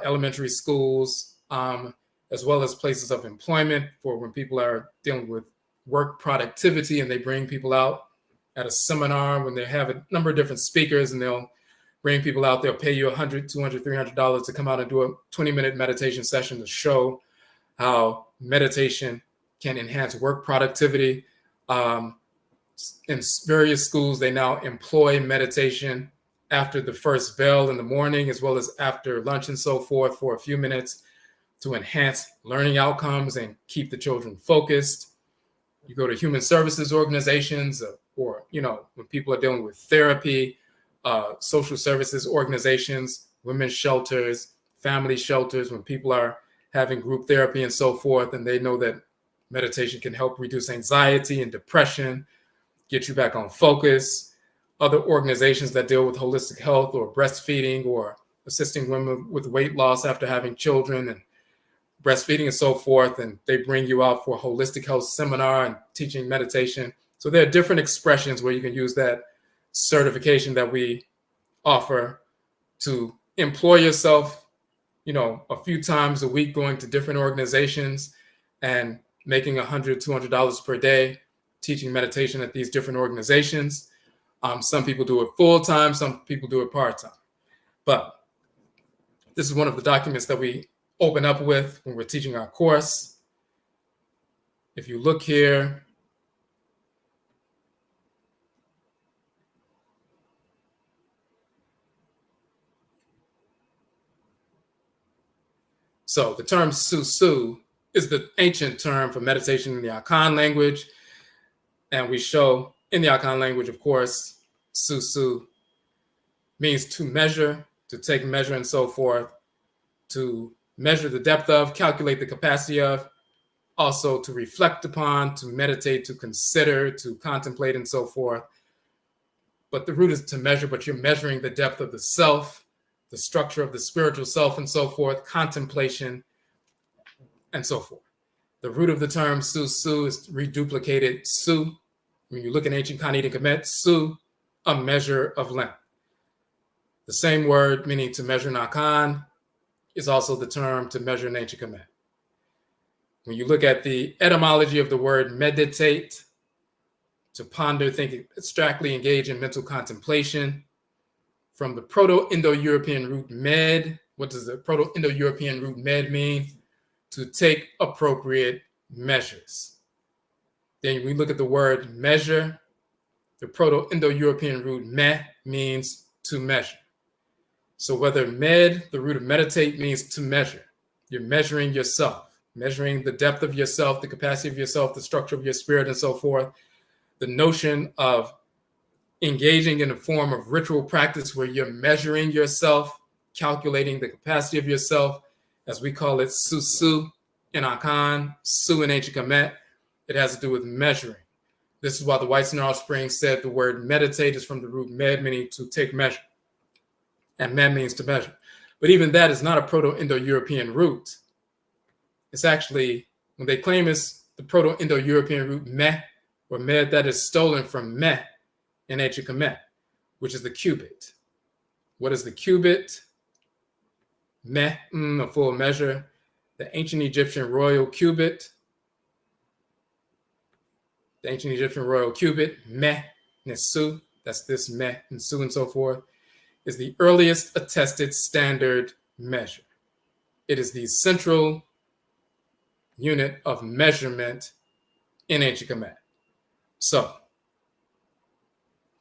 elementary schools, as well as places of employment for when people are dealing with work productivity and they bring people out at a seminar when they have a number of different speakers and they'll bring people out. They'll pay you $100, $200, $300 to come out and do a 20-minute meditation session to show how meditation can enhance work productivity. In various schools, they now employ meditation after the first bell in the morning, as well as after lunch and so forth for a few minutes to enhance learning outcomes and keep the children focused. You go to human services organizations or when people are dealing with therapy, social services organizations, women's shelters, family shelters, when people are having group therapy and so forth, and they know that meditation can help reduce anxiety and depression, get you back on focus. Other organizations that deal with holistic health or breastfeeding or assisting women with weight loss after having children and breastfeeding and so forth, and they bring you out for a holistic health seminar and teaching meditation. So there are different expressions where you can use that certification that we offer to employ yourself, a few times a week, going to different organizations and making $100, $200 per day teaching meditation at these different organizations. Some people do it full-time, some people do it part-time. But this is one of the documents that we open up with when we're teaching our course. If you look here, so the term susuw is the ancient term for meditation in the Akan language. And we show in the Akan language, of course, susuw means to measure, to take measure and so forth, to measure the depth of, calculate the capacity of, also to reflect upon, to meditate, to consider, to contemplate and so forth. But the root is to measure, but you're measuring the depth of the self, the structure of the spiritual self and so forth, contemplation and so forth. The root of the term susuw is reduplicated su. When you look in ancient Kamit and Kamit, su, a measure of length. The same word meaning to measure in Akan is also the term to measure in ancient Kamit. When you look at the etymology of the word meditate, to ponder, think, abstractly engage in mental contemplation, from the Proto-Indo-European root med. What does the Proto-Indo-European root med mean? To take appropriate measures. Then we look at the word measure. The Proto-Indo-European root me means to measure. So whether med, the root of meditate, means to measure. You're measuring yourself, measuring the depth of yourself, the capacity of yourself, the structure of your spirit, and so forth. The notion of engaging in a form of ritual practice where you're measuring yourself, calculating the capacity of yourself, as we call it susuw in Akan, su in ancient Kamit. It has to do with measuring. This is why the Whites and Offspring said the word meditate is from the root med, meaning to take measure. And med means to measure. But even that is not a Proto-Indo-European root. It's actually, when they claim it's the Proto-Indo-European root meh, or med, that is stolen from meh in ancient Kamit, which is the cubit. What is the cubit? Meh, a full measure. The ancient Egyptian royal cubit. The ancient Egyptian royal cubit, meh, nesu, that's this meh, nesu, and so forth, is the earliest attested standard measure. It is the central unit of measurement in ancient Kamit. So,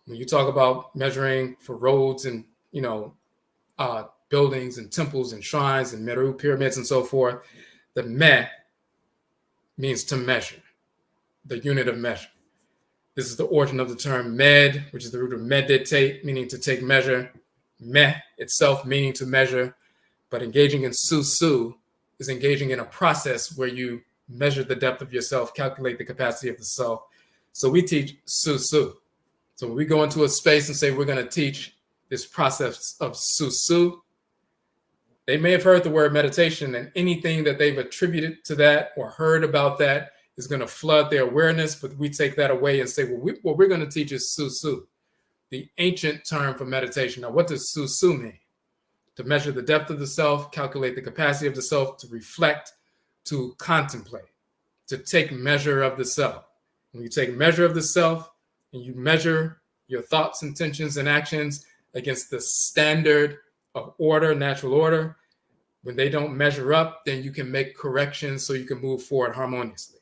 when you talk about measuring for roads and, buildings and temples and shrines and Meru pyramids and so forth, the meh means to measure, the unit of measure. This is the origin of the term med, which is the root of meditate, meaning to take measure. Meh itself meaning to measure, but engaging in susuw is engaging in a process where you measure the depth of yourself, calculate the capacity of the self. So we teach susuw. So when we go into a space and say we're going to teach this process of susuw, they may have heard the word meditation, and anything that they've attributed to that or heard about that is going to flood their awareness, but we take that away and say, well, what we're going to teach is susuw, the ancient term for meditation. Now, what does susuw mean? To measure the depth of the self, calculate the capacity of the self, to reflect, to contemplate, to take measure of the self. When you take measure of the self and you measure your thoughts, intentions, and actions against the standard of order, natural order, when they don't measure up, then you can make corrections so you can move forward harmoniously.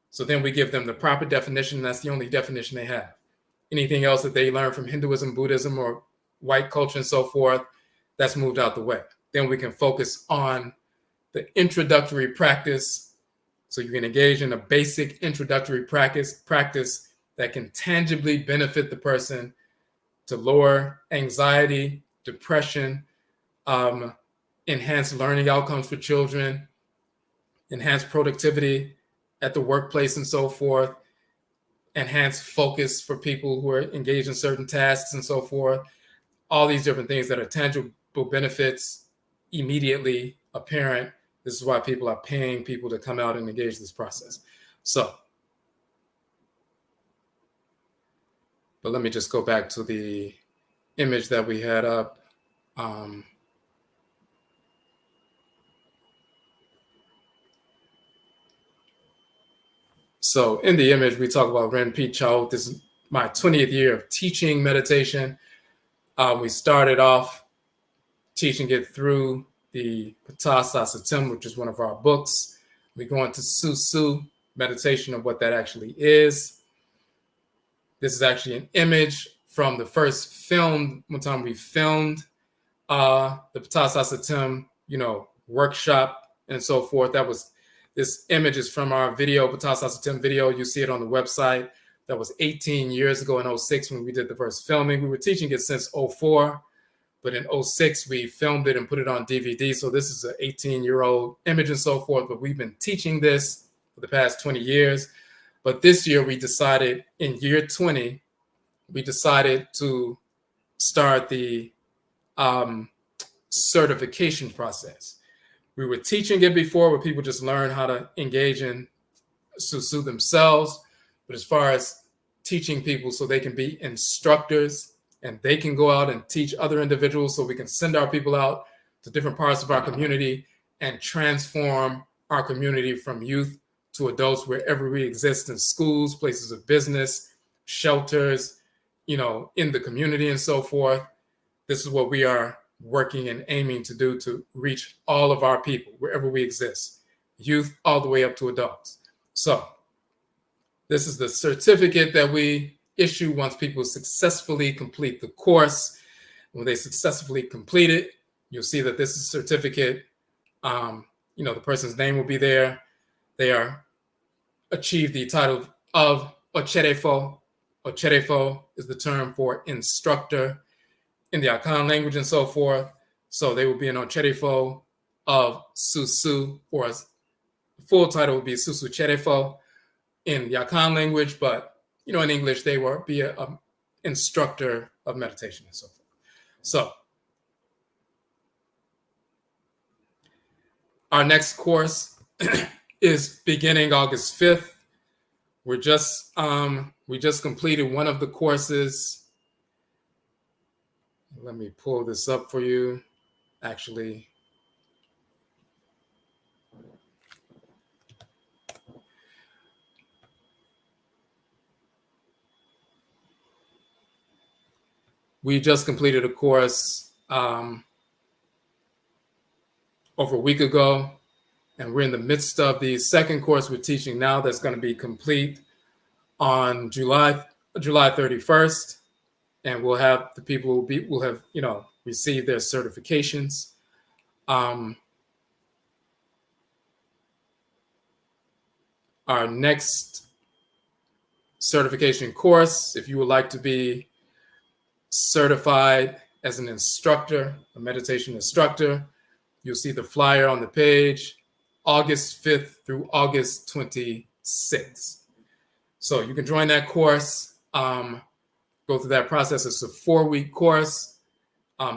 So then we give them the proper definition, and that's the only definition they have. Anything else that they learn from Hinduism, Buddhism, or white culture and so forth, that's moved out the way. Then we can focus on the introductory practice. So you can engage in a basic introductory practice that can tangibly benefit the person to lower anxiety, depression, enhance learning outcomes for children, enhance productivity at the workplace and so forth, enhance focus for people who are engaged in certain tasks and so forth. All these different things that are tangible benefits immediately apparent. This is why people are paying people to come out and engage this process. So, but let me just go back to the image that we had up. So in the image, we talk about RENPET TCHAUT. This is my 20th year of teaching meditation. We started off teaching it through the Asaase, which is one of our books. We go into susuw, meditation, of what that actually is. This is actually an image from the first film. One time we filmed the Asaase, workshop and so forth. This image is from our video, Asaase video. You see it on the website. That was 18 years ago in 2006 when we did the first filming. We were teaching it since 2004, but in 2006 we filmed it and put it on DVD. So this is an 18-year-old image and so forth, but we've been teaching this for the past 20 years. But this year we decided, in year 20, we decided to start the certification process. We were teaching it before where people just learn how to engage in susuw themselves. But as far as teaching people so they can be instructors and they can go out and teach other individuals, so we can send our people out to different parts of our community and transform our community from youth to adults wherever we exist, in schools, places of business, shelters, in the community and so forth. This is what we are working and aiming to do, to reach all of our people wherever we exist, youth all the way up to adults. So This is the certificate that we issue once people successfully complete the course. When they successfully complete it, you'll see that this is a certificate. The person's name will be there. They are achieved the title of Odwirafo. Odwirafo is the term for instructor in the Akan language and so forth. So they will be an Odwirafo of susuw, or the full title would be susuw Odwirafo in the Akan language, but in English they will be an instructor of meditation and so forth. So our next course is beginning August 5th. We just completed one of the courses. Let me pull this up for you. Actually, we just completed a course over a week ago, and we're in the midst of the second course we're teaching now that's going to be complete on July 31st, and we'll have the people who will have received their certifications. Our next certification course, if you would like to be certified as an instructor, a meditation instructor, you'll see the flyer on the page, August 5th through August 26th. So you can join that course, go through that process. It's a 4-week course.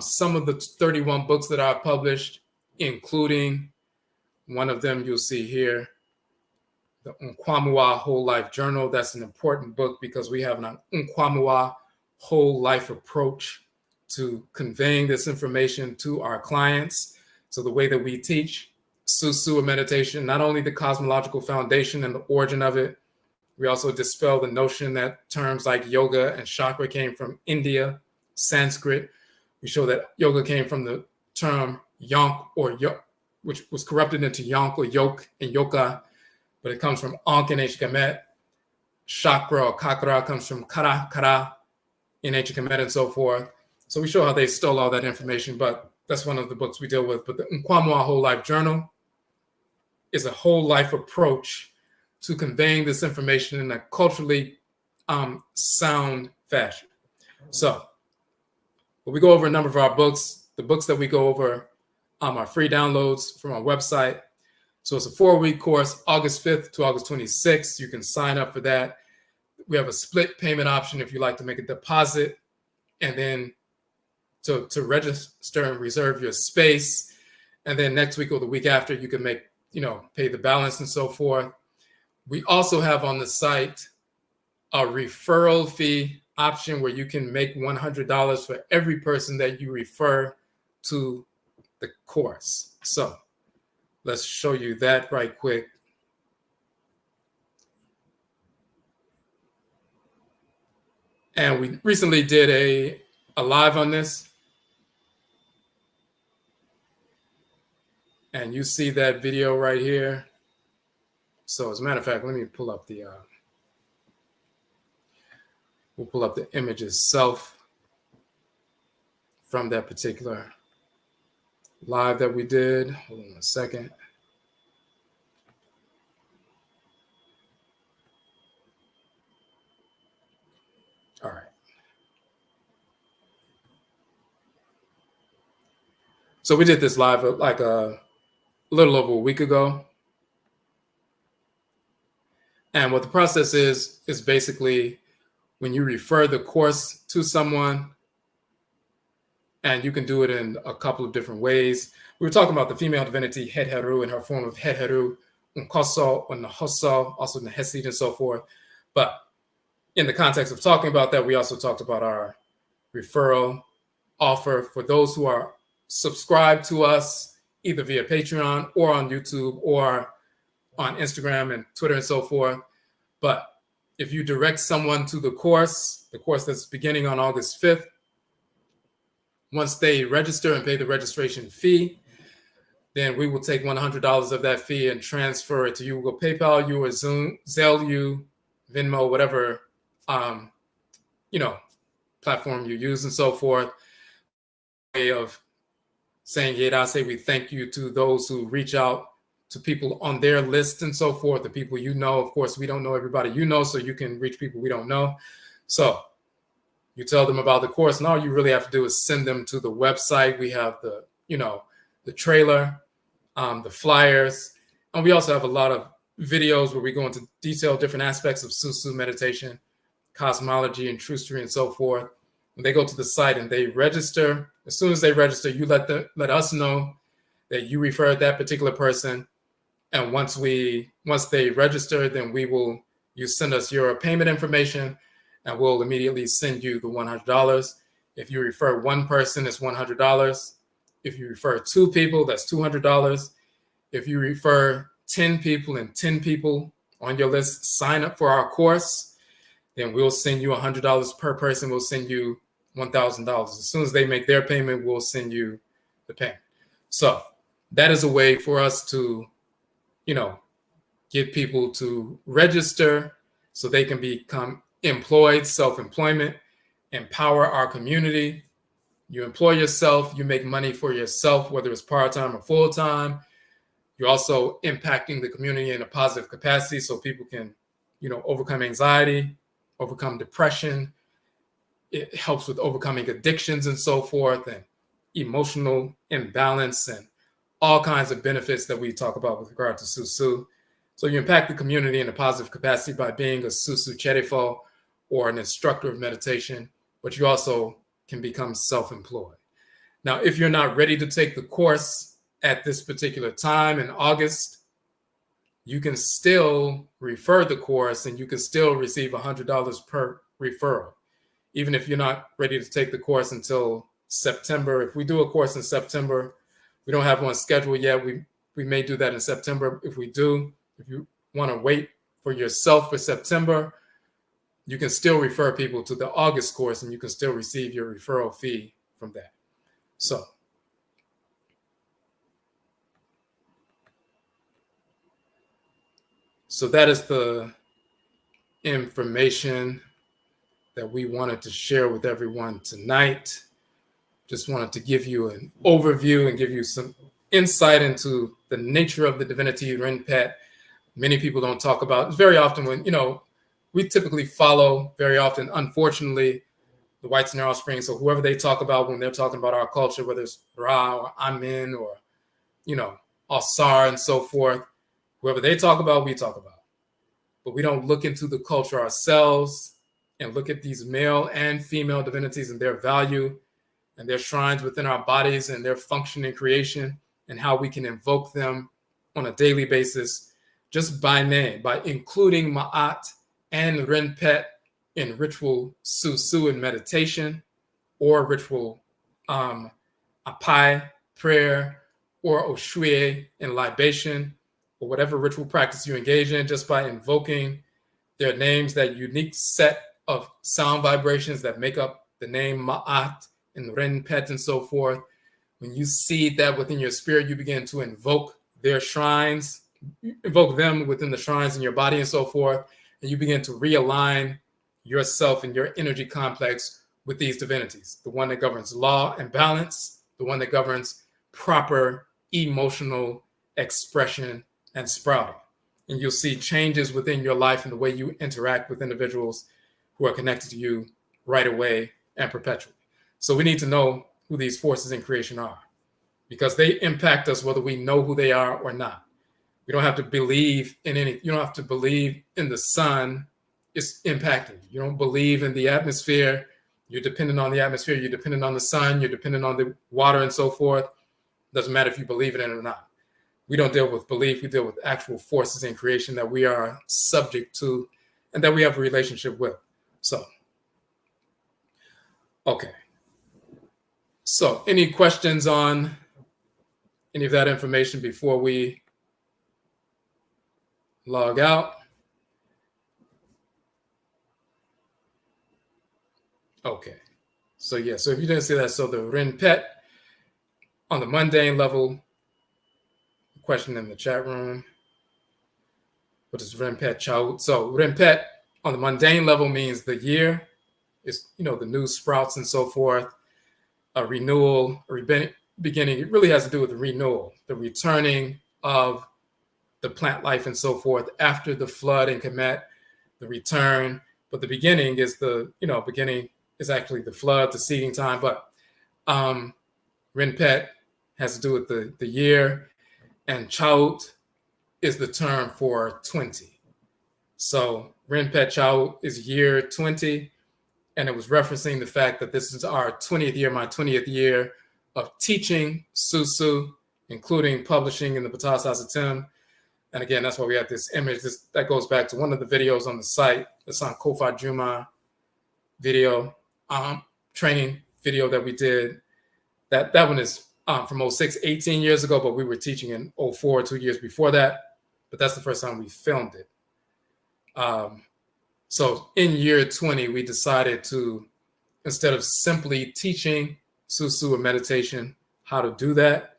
Some of the 31 books that I've published, including one of them you'll see here, the Nkwamuwa Whole Life Journal. That's an important book because we have an Nkwamuwa whole life approach to conveying this information to our clients. So the way that we teach susuw meditation, not only the cosmological foundation and the origin of it, we also dispel the notion that terms like yoga and chakra came from India, Sanskrit. We show that yoga came from the term yonk or yok, which was corrupted into yonk or yoke and yoka, but it comes from ankh in ancient Kamit. Chakra or kakra comes from kara in ancient Kamit and so forth. So we show how they stole all that information, but that's one of the books we deal with. But the Nkwamuwa Whole Life Journal is a whole life approach to conveying this information in a culturally sound fashion. So we go over a number of our books. The books that we go over are free downloads from our website. So it's a 4-week course, August 5th to August 26th. You can sign up for that. We have a split payment option if you like to make a deposit and then to register and reserve your space. And then next week or the week after, you can pay the balance and so forth. We also have on the site a referral fee option where you can make $100 for every person that you refer to the course. So let's show you that right quick. And we recently did a live on this. And you see that video right here. So as a matter of fact, let me pull up we'll pull up the image itself from that particular live that we did. Hold on a second. All right. So we did this live like a little over a week ago. And what the process is basically when you refer the course to someone, and you can do it in a couple of different ways. We were talking about the female divinity Hedheru in her form of Hedheru, Unkoso, or Nahoso, also Nehesid and so forth. But in the context of talking about that, we also talked about our referral offer for those who are subscribed to us either via Patreon or on YouTube or on Instagram and Twitter and so forth. But if you direct someone to the course that's beginning on August 5th, once they register and pay the registration fee, then we will take $100 of that fee and transfer it to you. We'll PayPal you or Zelle you Venmo, whatever, platform you use and so forth. Way of saying, Asaase, we thank you to those who reach out to people on their list and so forth, the people you know. Of course, we don't know everybody you know, so you can reach people we don't know. So you tell them about the course, and all you really have to do is send them to the website. We have the trailer, the flyers, and we also have a lot of videos where we go into detail different aspects of susuw meditation, cosmology, and trustery, and so forth. When they go to the site and they register, as soon as they register, you let us know that you referred that particular person. And once they register, then you send us your payment information, and we'll immediately send you the $100. If you refer one person, it's $100. If you refer two people, that's $200. If you refer 10 people and 10 people on your list sign up for our course, then we'll send you $100 per person. We'll send you $1,000. As soon as they make their payment, we'll send you the payment. So that is a way for us to, get people to register so they can become employed, self-employment, empower our community. You employ yourself, you make money for yourself, whether it's part-time or full-time. You're also impacting the community in a positive capacity so people can, overcome anxiety, overcome depression. It helps with overcoming addictions and so forth, and emotional imbalance, and all kinds of benefits that we talk about with regard to susuw. So you impact the community in a positive capacity by being a susuw cherifo or an instructor of meditation, but you also can become self-employed. Now, if you're not ready to take the course at this particular time in August, you can still refer the course and you can still receive $100 per referral. Even if you're not ready to take the course until September. If we do a course in September, we don't have one scheduled yet. We may do that in September. If we do, if you want to wait for yourself for September, you can still refer people to the August course and you can still receive your referral fee from that. So that is the information that we wanted to share with everyone tonight. Just wanted to give you an overview and give you some insight into the nature of the divinity Renpet. Many people don't talk about. It's very often when, we typically follow very often, unfortunately, the whites and their offspring. So whoever they talk about when they're talking about our culture, whether it's Ra or Amin or, Asar and so forth, whoever they talk about, we talk about. But we don't look into the culture ourselves and look at these male and female divinities and their value and their shrines within our bodies and their function in creation and how we can invoke them on a daily basis just by name, by including Ma'at and Renpet in ritual susuw and meditation, or ritual apai, prayer, or oshue in libation, or whatever ritual practice you engage in, just by invoking their names, that unique set of sound vibrations that make up the name Ma'at and Renpet and so forth. When you see that within your spirit, you begin to invoke their shrines, invoke them within the shrines in your body and so forth, and you begin to realign yourself and your energy complex with these divinities, the one that governs law and balance, the one that governs proper emotional expression and sprouting. And you'll see changes within your life and the way you interact with individuals who are connected to you right away and perpetually. So we need to know who these forces in creation are, because they impact us whether we know who they are or not. You don't have to believe in any, you don't have to believe in the sun, it's impacting you. You don't believe in the atmosphere, you're dependent on the atmosphere, you're dependent on the sun, you're dependent on the water and so forth. Doesn't matter if you believe in it or not. We don't deal with belief, we deal with actual forces in creation that we are subject to and that we have a relationship with. So, okay. So, any questions on any of that information before we log out? Okay. So, yeah. So, if you didn't see that, so the Renpet on the mundane level, question in the chat room. What is Renpet TCHAUT? So, Renpet on the mundane level means the year is, the new sprouts and so forth. A renewal, a beginning, it really has to do with the renewal, the returning of the plant life and so forth after the flood in Kamit, the return. But the beginning is beginning is actually the flood, the seeding time. But Renpet has to do with the year, and Chaut is the term for 20. So Renpet TCHAUT is year 20, and it was referencing the fact that this is our 20th year, my 20th year of teaching susuw, including publishing in the Asaase. And again, that's why we have this image. That goes back to one of the videos on the site. It's on Kofa Juma video, training video that we did. That one is from 06, 18 years ago, but we were teaching in 04, 2 years before that. But that's the first time we filmed it. So in year 20, we decided to, instead of simply teaching susuw or meditation how to do that,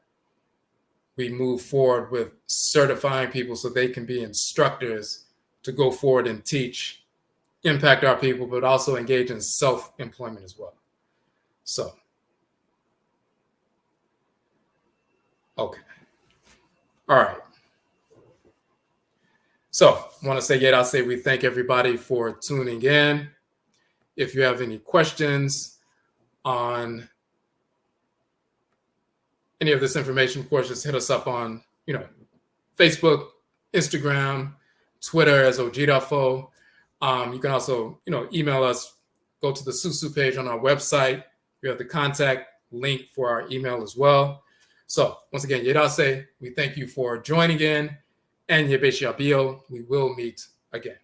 we move forward with certifying people so they can be instructors to go forward and teach, impact our people, but also engage in self-employment as well. So, okay. All right. So I want to say, yet I'll say we thank everybody for tuning in. If you have any questions on any of this information, of course, just hit us up on, Facebook, Instagram, Twitter as Odwirafo. You can also, email us, go to the susuw page on our website. We have the contact link for our email as well. So once again, Yedase, we thank you for joining in. And Yebeshiabio, we will meet again.